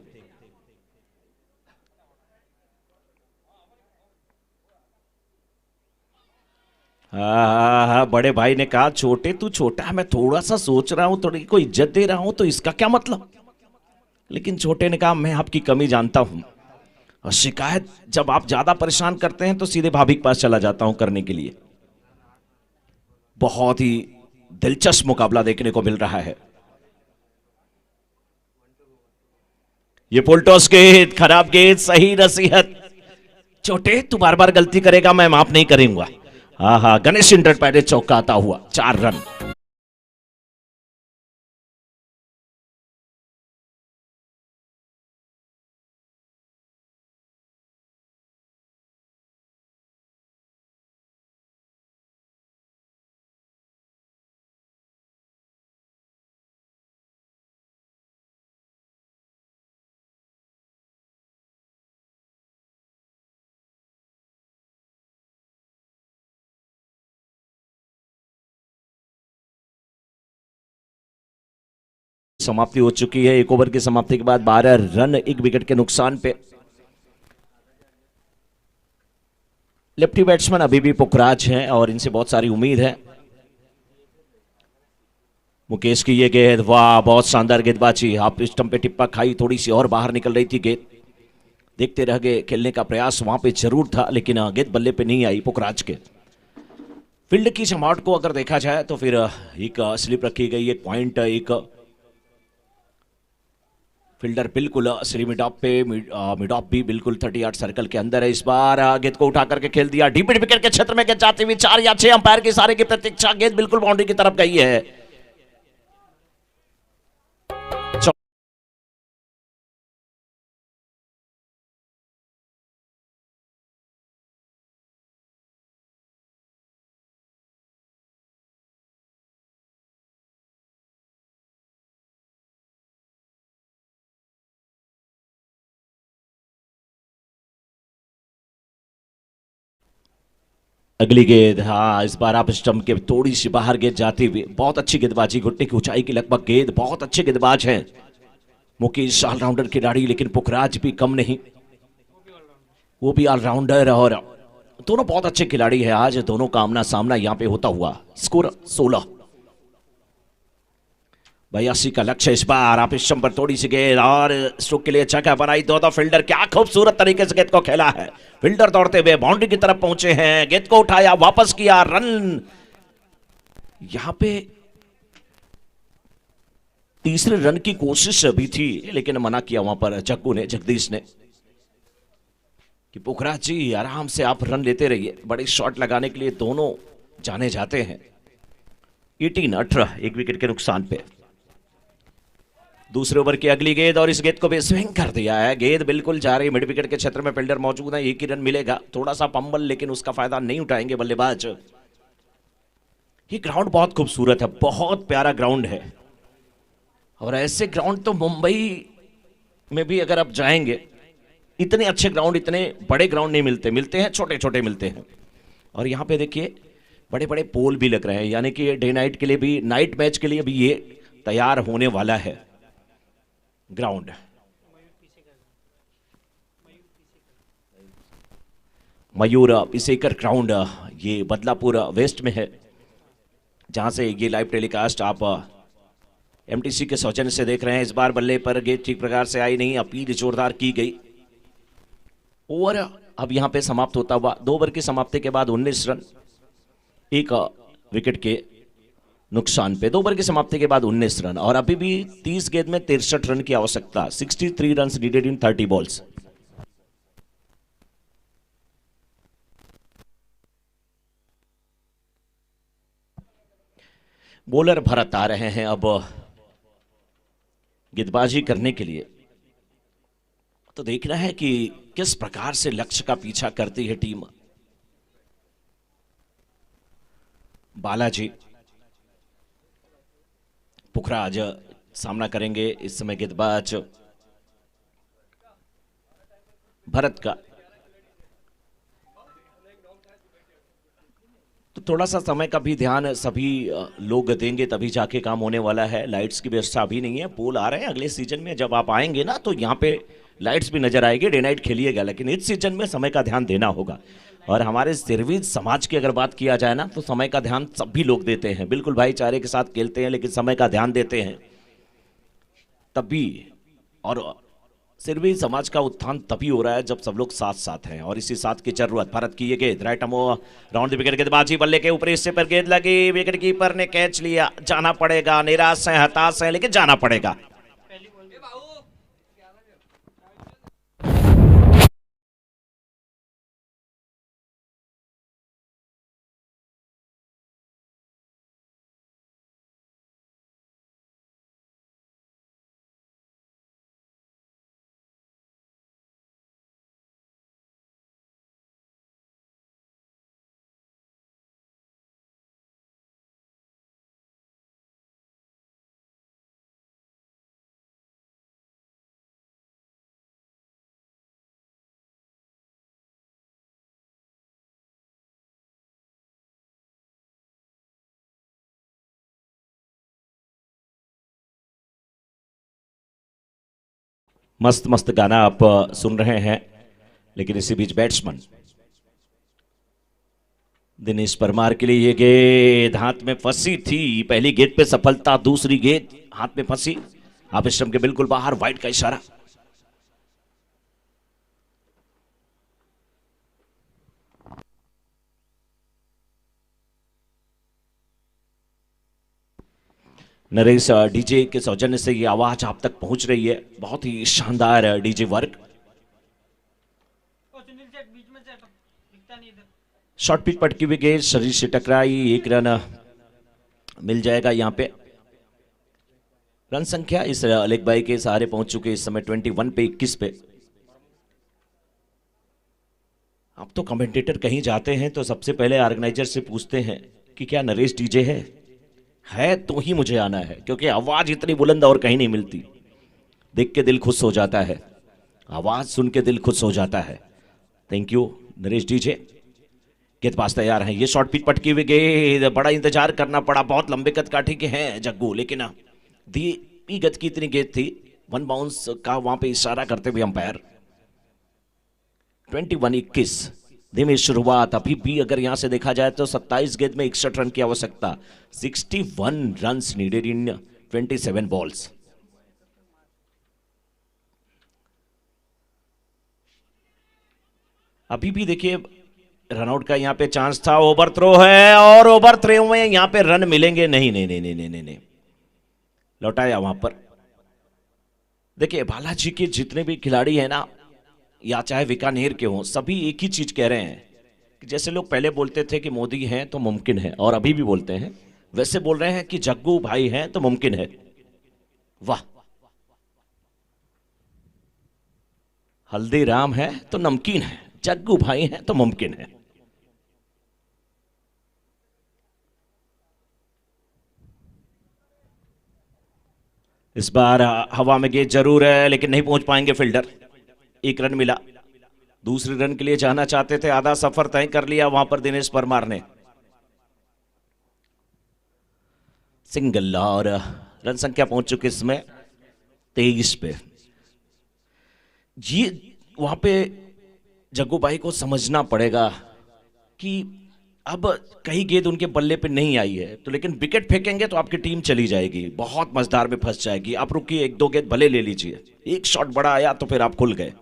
हाँ, बड़े भाई ने कहा छोटे तू छोटा है, मैं थोड़ा सा सोच रहा हूं, थोड़ी को इज्जत दे रहा हूं, तो इसका क्या मतलब। लेकिन छोटे ने कहा मैं आपकी कमी जानता हूं, और शिकायत जब आप ज्यादा परेशान करते हैं तो सीधे भाभी के पास चला जाता हूं करने के लिए। बहुत ही दिलचस्प मुकाबला देखने को मिल रहा है। ये फुलटॉस गेंद, खराब गेंद, सही नसीहत। छोटे तू बार बार गलती करेगा, मैं माफ नहीं करूंगा। हाँ हाँ, गणेश इंटरप्राइजेज चौका आता हुआ, 4 रन। समाप्ति हो चुकी है। एक ओवर की समाप्ति के बाद 12 रन, 1 विकेट के नुकसान पे। लेफ्टी बैट्समैन अभी भी पुखराज हैं और इनसे बहुत सारी उम्मीद है। मुकेश की ये गेंद, वाह बहुत शानदार गेंदबाजी, हाफ स्टंप पे टिप्पा खाई, थोड़ी सी और बाहर निकल रही थी गेंद। देखते रह गए, खेलने का प्रयास वहां पे जरूर था, लेकिन गेंद बल्ले पे नहीं आई पुखराज के। फील्ड की जमावट को अगर देखा जाए तो फिर एक स्लिप रखी गई, एक पॉइंट, एक फील्डर बिल्कुल श्री मिडॉप पे, मिडॉप भी बिल्कुल 38 सर्कल के अंदर है। इस बार गेंद को उठा करके खेल दिया, डीप विकेट के क्षेत्र में गेंद जाती हुई 4 या 6 अंपायर की सारे की प्रतीक्षा, गेंद बिल्कुल बाउंड्री की तरफ गई है। अगली गेंद, हाँ इस बार आप स्टंप के थोड़ी सी बाहर गेंद जाती हुई, बहुत अच्छी गेंदबाजी, घुटने की ऊंचाई की लगभग गेंद, बहुत अच्छे गेंदबाज हैं मुकेश, ऑलराउंडर खिलाड़ी, लेकिन पुखराज भी कम नहीं, वो भी ऑलराउंडर, और दोनों बहुत अच्छे खिलाड़ी हैं। आज दोनों का आमना सामना यहां पे होता हुआ। स्कोर 16, 82 का लक्ष्य। इस बार आप स्टंप पर थोड़ी सी गेंद और स्ट्रोक के लिए जगह बनाई, दो फील्डर, क्या खूबसूरत तरीके से गेंद को खेला है। फील्डर दौड़ते हुए बाउंड्री की तरफ पहुंचे हैं, गेंद को उठाया, वापस किया, रन। यहां पे तीसरे रन की कोशिश भी थी, लेकिन मना किया वहां पर जग्गू ने, जगदीश ने, कि पुखराज जी आराम से आप रन लेते रहिए, बड़े शॉट लगाने के लिए दोनों जाने जाते हैं। 18, 1 विकेट के नुकसान पे। दूसरे ओवर की अगली गेंद, और इस गेंद को भी स्विंग कर दिया है, गेंद बिल्कुल जा रही, मिड विकेट के क्षेत्र में फील्डर मौजूद है, 1 ही रन मिलेगा, थोड़ा सा पंबल, लेकिन उसका फायदा नहीं उठाएंगे बल्लेबाज। ये ग्राउंड बहुत खूबसूरत है, बहुत प्यारा ग्राउंड है, और ऐसे ग्राउंड तो मुंबई में भी अगर आप जाएंगे, इतने अच्छे ग्राउंड, इतने बड़े ग्राउंड नहीं मिलते, मिलते हैं छोटे छोटे मिलते हैं। और यहाँ पे देखिए बड़े बड़े पोल भी लग रहे हैं, यानी कि डे नाइट के लिए भी, नाइट मैच के लिए भी ये तैयार होने वाला है ग्राउंड। मयूर पिसेकर ग्राउंड, ये बदलापुर वेस्ट में है, जहां से ये लाइव टेलीकास्ट आप एमटीसी के सौजन्य से देख रहे हैं। इस बार बल्ले पर गेंद ठीक प्रकार से आई नहीं, अपील जोरदार की गई। ओवर अब यहां पे समाप्त होता हुआ 2 ओवर की समाप्ति के बाद 19 रन, 1 विकेट के नुकसान पे 2 ओवर की समाप्ति के बाद 19 रन, और अभी भी 30 गेंद में 63 रन की आवश्यकता। 63 रन needed in 30 balls. Bowler Bharat आ रहे हैं अब गेंदबाजी करने के लिए। तो देखना है कि किस प्रकार से लक्ष्य का पीछा करती है टीम। बालाजी पुखराज सामना करेंगे इस समय गेंदबाज भरत का। तो थोड़ा सा समय का भी ध्यान सभी लोग देंगे तभी जाके काम होने वाला है। लाइट्स की व्यवस्था अभी नहीं है, पोल आ रहे हैं। अगले सीजन में जब आप आएंगे ना तो यहाँ पे लाइट्स भी नजर आएगी, डे नाइट खेलिएगा, लेकिन इस सीजन में समय का ध्यान देना होगा। और हमारे सिरवीज समाज की अगर बात किया जाए ना तो समय का ध्यान सभी लोग देते हैं, बिल्कुल भाईचारे के साथ खेलते हैं, लेकिन समय का ध्यान देते हैं तभी। और सिरवी समाज का उत्थान तभी हो रहा है जब सब लोग साथ साथ हैं, और इसी साथ की जरूरत। भारत की ये गेंद right arm round the wicket, गेंदबाजी बल्ले के ऊपर हिस्से पर गेंद लगी, विकेट कीपर ने कैच लिया। जाना पड़ेगा, निराश है, हताश है, लेकिन जाना पड़ेगा। मस्त मस्त गाना आप सुन रहे हैं, लेकिन इसी बीच बैट्समैन दिनेश परमार के लिए ये गेंद हाथ में फंसी थी। पहली गेंद पे सफलता, दूसरी गेंद हाथ में फंसी, आप स्टंप के बिल्कुल बाहर, वाइड का इशारा। नरेश डीजे के सौजन्य से ये आवाज आप तक पहुंच रही है, बहुत ही शानदार डीजे वर्क। शॉर्ट पिच पटकी हुई गेंद शरीर से टकराई, 1 रन मिल जाएगा यहां पे। रन संख्या इस लेग बाई के सहारे पहुंच चुके इस समय 21 पे 21 पे। अब तो कमेंटेटर कहीं जाते हैं तो सबसे पहले ऑर्गेनाइजर से पूछते हैं कि क्या नरेश डीजे है तो ही मुझे आना है, क्योंकि आवाज इतनी बुलंद और कहीं नहीं मिलती। देख के दिल खुश हो जाता है, आवाज सुन के दिल खुश हो जाता है। Thank you Naresh DJ. गेंदबाज तैयार है, ये शॉर्ट पिच पटकी हुई गेंद, बड़ा इंतजार करना पड़ा, बहुत लंबे कद काठी के हैं जग्गू, लेकिन दी गद की इतनी गेंद थी। 1 बाउंस का वहां पे इशारा करते हुए अंपायर। 21-21 धीमी शुरुआत। अभी भी अगर यहां से देखा जाए तो 27 गेंद में 61 रन की आवश्यकता। 61 रन नीडेड इन 27 बॉल्स। अभी भी देखिए रनआउट का यहां पे चांस था, ओवर थ्रो है, और ओवर थ्रो में यहां पे रन मिलेंगे नहीं, नहीं नहीं नहीं नहीं नहीं, नहीं। लौटाया वहां पर। देखिए बालाजी के जितने भी खिलाड़ी हैं ना, या चाहे बीकानेर के हों, सभी एक ही चीज कह रहे हैं कि जैसे लोग पहले बोलते थे कि मोदी हैं तो मुमकिन है, और अभी भी बोलते हैं, वैसे बोल रहे हैं कि जग्गू भाई हैं तो मुमकिन है। वाह, हल्दीराम है तो नमकीन है, जग्गू भाई हैं तो मुमकिन है। इस बार हवा में गेंद जरूर है, लेकिन नहीं पहुंच पाएंगे फील्डर। 1 रन मिला, दूसरे रन के लिए जाना चाहते थे, आधा सफर तय कर लिया वहां पर दिनेश परमार ने। सिंगल, और रन संख्या पहुंच चुकी इसमें 23 पे। जी वहां पे जग्गू भाई को समझना पड़ेगा कि अब कहीं गेंद उनके बल्ले पे नहीं आई है तो, लेकिन विकेट फेंकेंगे तो आपकी टीम चली जाएगी, बहुत मजेदार में फंस जाएगी। आप रुकिए, एक दो गेंद भले ले लीजिए, एक शॉट बड़ा आया तो फिर आप खुल गए।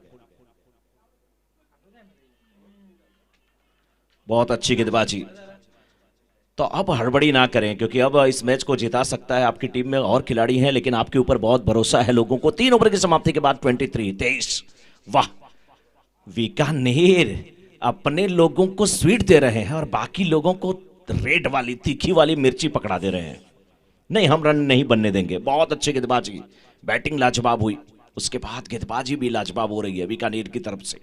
बहुत अच्छी गेंदबाजी। तो अब हड़बड़ी ना करें, क्योंकि अब इस मैच को जिता सकता है, आपकी टीम में और खिलाड़ी हैं, लेकिन आपके ऊपर बहुत भरोसा है लोगों को। 3 ओवर की समाप्ति के बाद 23। वाह, बीकानेर अपने लोगों को स्वीट दे रहे हैं और बाकी लोगों को रेड वाली तीखी वाली मिर्ची पकड़ा दे रहे हैं। नहीं, हम रन नहीं बनने देंगे। बहुत अच्छी गेंदबाजी, बैटिंग लाजवाब हुई, उसके बाद गेंदबाजी भी लाजवाब हो रही है बीकानेर की तरफ से।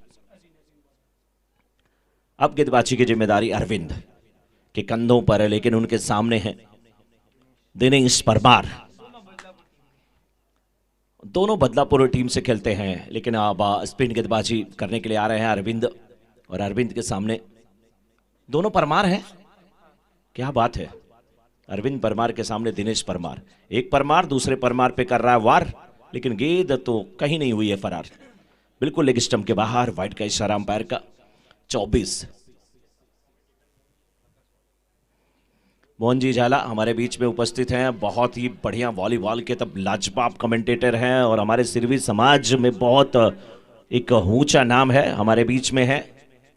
अब गेंदबाजी की जिम्मेदारी अरविंद के कंधों पर है, लेकिन उनके सामने है दिनेश परमार। दोनों बदलापुर टीम से खेलते हैं, लेकिन अब स्पिन गेंदबाजी करने के लिए आ रहे हैं अरविंद, और अरविंद के सामने दोनों परमार हैं। क्या बात है, अरविंद परमार के सामने दिनेश परमार। एक परमार दूसरे परमार पे कर रहा है वार, लेकिन गेंद तो कहीं नहीं हुई है फरार, बिल्कुल लेग स्टंप के बाहर। वाइड का इशारा अंपायर का। 24। मोहन जी झाला हमारे बीच में उपस्थित हैं, बहुत ही बढ़िया वॉलीबॉल के तब लाजवाब कमेंटेटर हैं, और हमारे सिरवी समाज में बहुत एक ऊंचा नाम है, हमारे बीच में है।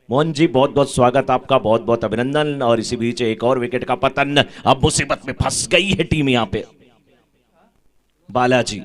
मोहन जी, बहुत बहुत स्वागत आपका, बहुत बहुत अभिनंदन। और इसी बीच एक और विकेट का पतन, अब मुसीबत में फंस गई है टीम यहां पे। बालाजी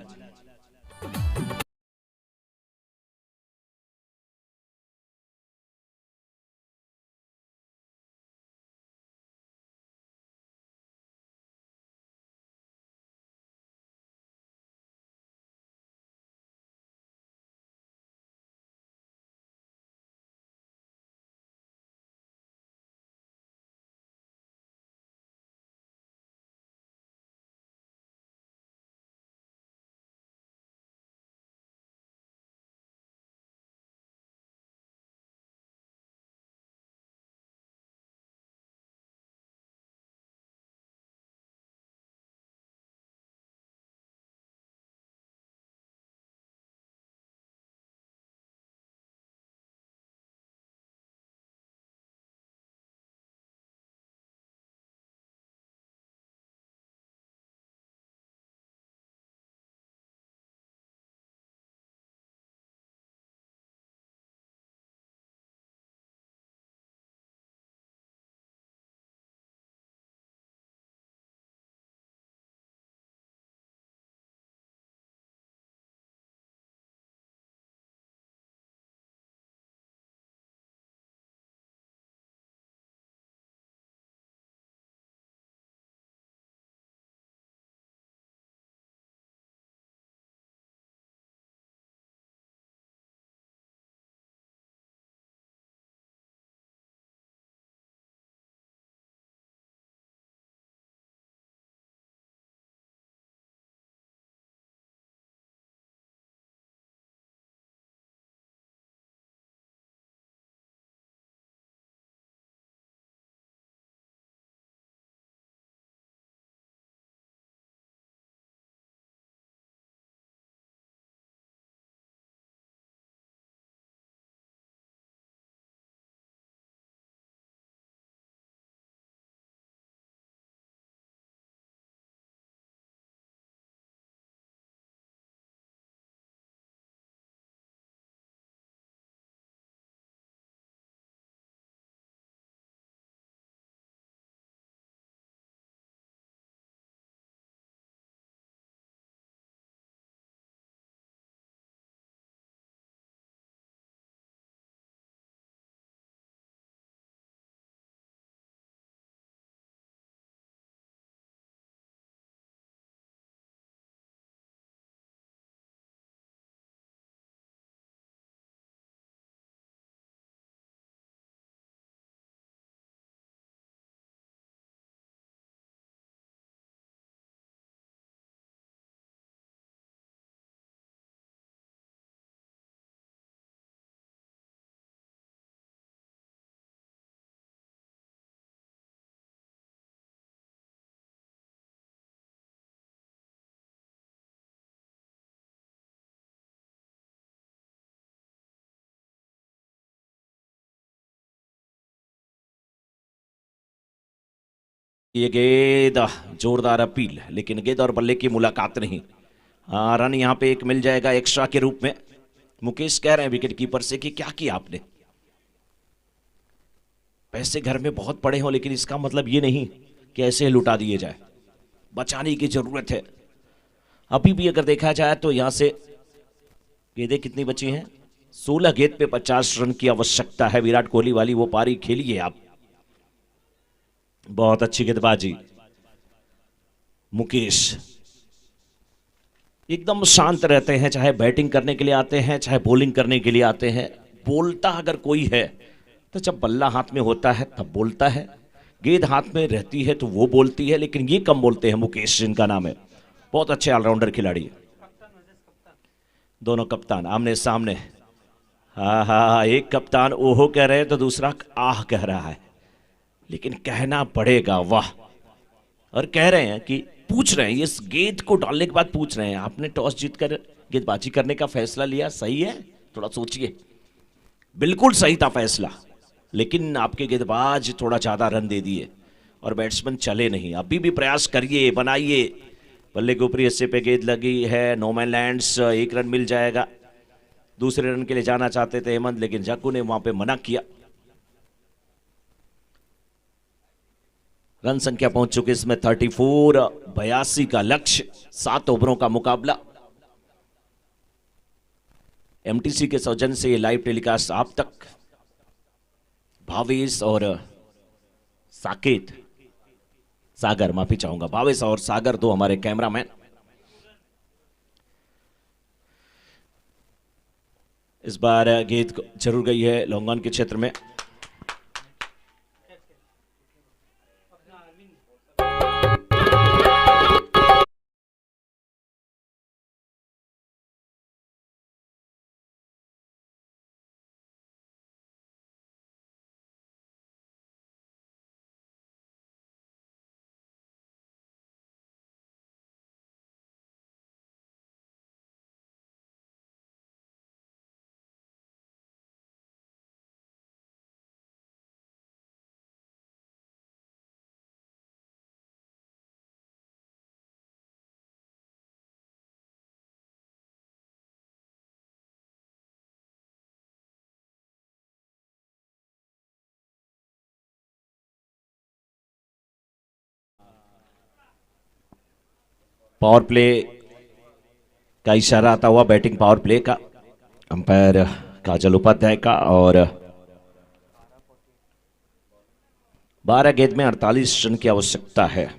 ये गेंद जोरदार अपील, लेकिन गेंद और बल्ले की मुलाकात नहीं। रन यहां पे एक मिल जाएगा एक्स्ट्रा के रूप में। मुकेश कह रहे हैं विकेट कीपर से कि क्या किया आपने, पैसे घर में बहुत पड़े हो, लेकिन इसका मतलब ये नहीं कि ऐसे लुटा दिए जाए, बचाने की जरूरत है। अभी भी अगर देखा जाए तो यहां से गेंदें कितनी बची हैं, 16 गेंद पे 50 रन की आवश्यकता है। विराट कोहली वाली वो पारी खेलिए आप। बहुत अच्छी गेंदबाजी, मुकेश एकदम शांत रहते हैं, चाहे बैटिंग करने के लिए आते हैं चाहे बॉलिंग करने के लिए आते हैं। बोलता अगर कोई है तो जब बल्ला हाथ में होता है तब बोलता है, गेंद हाथ में रहती है तो वो बोलती है, लेकिन ये कम बोलते हैं मुकेश जिनका नाम है। बहुत अच्छे ऑलराउंडर खिलाड़ी, दोनों कप्तान आमने सामने। हाँ हाँ, एक कप्तान ओहो कह रहे हैं तो दूसरा आह कह रहा है, लेकिन कहना पड़ेगा वाह। और कह रहे हैं कि पूछ रहे हैं, इस गेंद को डालने के बाद पूछ रहे हैं आपने टॉस जीतकर गेंदबाजी करने का फैसला लिया, सही है? थोड़ा सोचिए। बिल्कुल सही था फैसला, लेकिन आपके गेंदबाज थोड़ा ज्यादा रन दे दिए और बैट्समैन चले नहीं। अभी भी प्रयास करिए, बनाइए। बल्ले के ऊपरी हिस्से पे गेंद लगी है, नो मैन लैंड्स, एक रन मिल जाएगा। दूसरे रन के लिए जाना चाहते थे हेमंत, लेकिन जग्गू ने वहां पे मना किया। रन संख्या पहुंच चुकी इसमें 34, 82 का लक्ष्य, 7 ओवरों का मुकाबला। एमटीसी के सौजन्य से ये लाइव टेलीकास्ट आप तक। भावेश और साकेत, सागर माफी चाहूंगा, भावेश और सागर दो हमारे कैमरामैन। इस बार गेंद जरूर गई है लॉन्ग ऑन के क्षेत्र में। पावर प्ले का इशारा आता हुआ, बैटिंग पावर प्ले का, अंपायर काजल उपाध्याय का। और 12 गेंद में 48 रन की आवश्यकता है।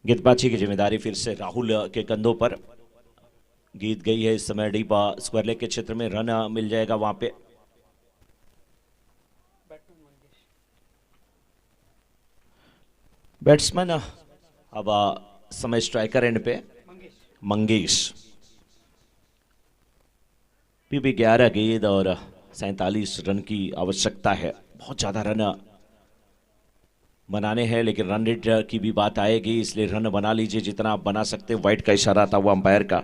गेंदबाजी की जिम्मेदारी फिर से राहुल के कंधों पर। गेंद गई है इस समय डीप स्क्वायर लेग के क्षेत्र में, रन मिल जाएगा वहां पे। बैट्समैन अब समय स्ट्राइकर एंड पे मंगेश। भी 11 गेंद और 47 रन की आवश्यकता है। बहुत ज्यादा रन बनाने हैं, लेकिन रन रेट की भी बात आएगी, इसलिए रन बना लीजिए जितना आप बना सकते हैं। वाइट का इशारा था वो अंपायर का।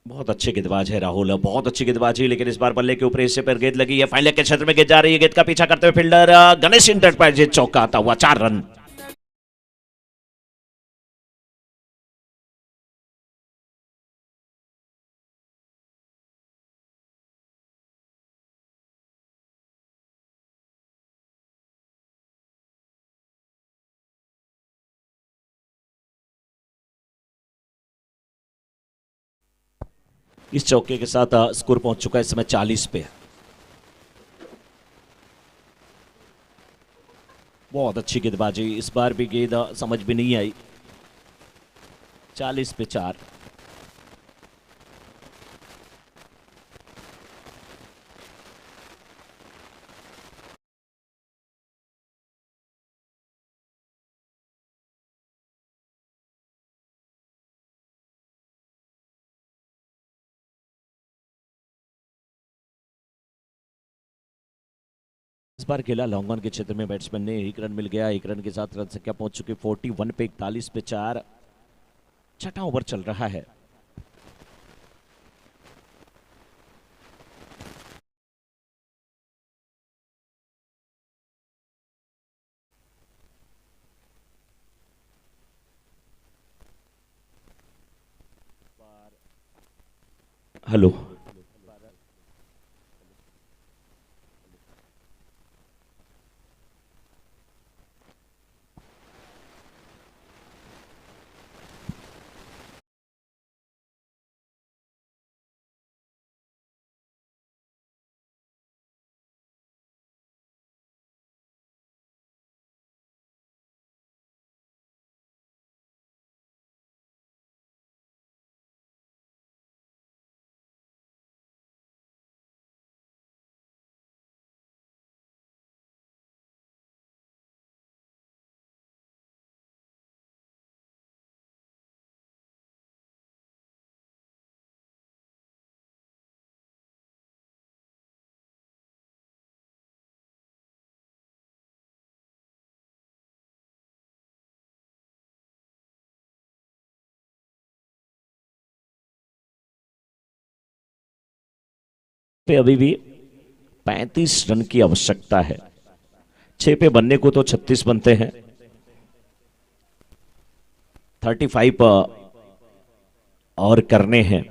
बहुत अच्छे गेंदबाज है राहुल, बहुत अच्छी गेंदबाजी, लेकिन इस बार बल्ले के ऊपर हिस्से पर गेंद लगी है। फाइनल के क्षेत्र में गेंद जा रही है, गेंद का पीछा करते हुए फील्डर गणेश इंटरप्राइजेज चौका आता हुआ, 4 रन। इस चौके के साथ स्कोर पहुंच चुका है इस समय 40 पे। बहुत अच्छी गेंदबाजी, इस बार भी गेंद समझ भी नहीं आई। 40 पे 4। इस बार खेला लॉन्ग ऑन के क्षेत्र में बैट्समैन ने, 1 रन मिल गया। 1 रन के साथ रन संख्या पहुंच चुकी 41 पे 41 पे 4। छठा ओवर चल रहा है। हेलो, पे अभी भी 35 रन की आवश्यकता है। 6 पे बनने को तो 36 बनते हैं। 35 और करने हैं,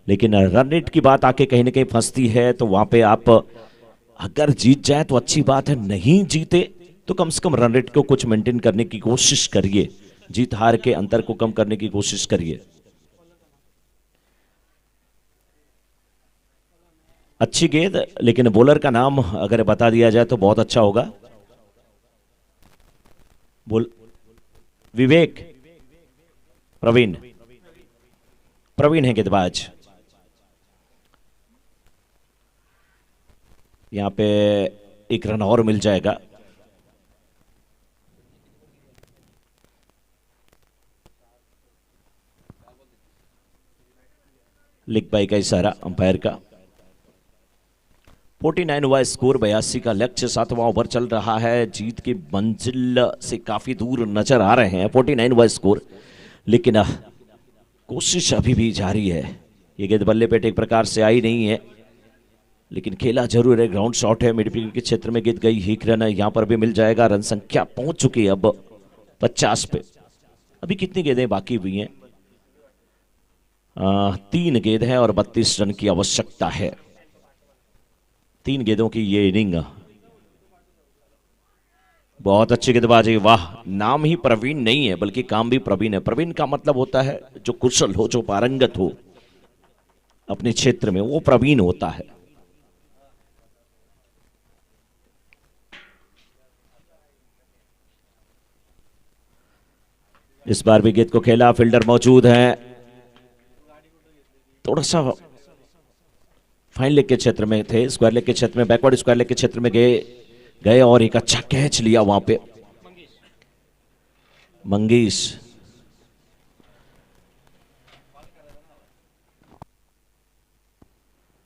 लेकिन रन रेट की बात आके कहीं ना कहीं फंसती है। तो वहां पे आप अगर जीत जाए तो अच्छी बात है, नहीं जीते तो कम से कम रन रेट को कुछ मेंटेन करने की कोशिश करिए, जीत हार के अंतर को कम करने की कोशिश करिए। अच्छी गेंद, लेकिन बॉलर का नाम अगर बता दिया जाए तो बहुत अच्छा होगा। बोल विवेक, प्रवीण, प्रवीण है गेंदबाज। यहां पे 1 रन और मिल जाएगा। लिख बाई का इशारा अंपायर का। 49 हुआ स्कोर, 82 का लक्ष्य। 7वां ओवर चल रहा है, जीत की मंजिल से काफी दूर नजर आ रहे हैं। 49 हुआ स्कोर, लेकिन कोशिश अभी भी जारी है। ये गेंद बल्ले पे एक प्रकार से आई नहीं है, लेकिन खेला जरूर है। ग्राउंड शॉट है, मिड विकेट के क्षेत्र में गिर गई। 1 रन यहां पर भी मिल जाएगा। रन संख्या पहुंच चुकी है अब 50 पे। अभी कितनी गेंदें बाकी हुई हैं? 3 गेंद है और 32 रन की आवश्यकता है। 3 गेंदों की ये इनिंग। बहुत अच्छी गेंदबाजी, वाह। नाम ही प्रवीण नहीं है बल्कि काम भी प्रवीण है। प्रवीण का मतलब होता है जो कुशल हो, जो पारंगत हो अपने क्षेत्र में, वो प्रवीण होता है। इस बार भी गेंद को खेला, फील्डर मौजूद है। थोड़ा सा फाइन लेग के क्षेत्र में थे, स्क्वायर लेग के क्षेत्र में, बैकवर्ड स्क्वायर लेग के क्षेत्र में गए और एक अच्छा कैच लिया वहां पे मंगेश।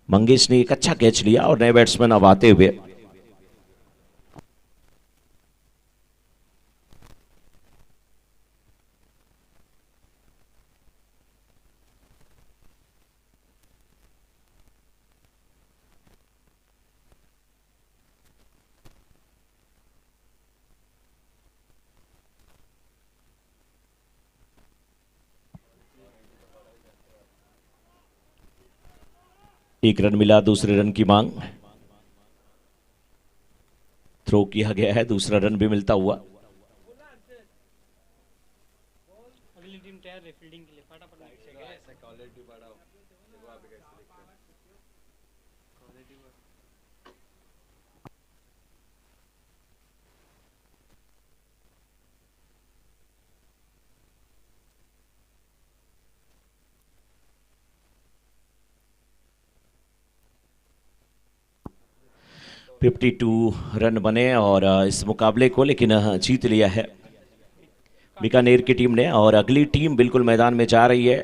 मंगेश ने एक अच्छा कैच लिया और नए बैट्समैन अब आते हुए। एक रन मिला, दूसरे रन की मांग। थ्रो किया गया है, दूसरा रन भी मिलता हुआ। अगली टीम तैयार है फील्डिंग के लिए फटाफट फिफ्टी टू रन बने और इस मुकाबले को लेकिन जीत लिया है बीकानेर की टीम ने। और अगली टीम बिल्कुल मैदान में जा रही है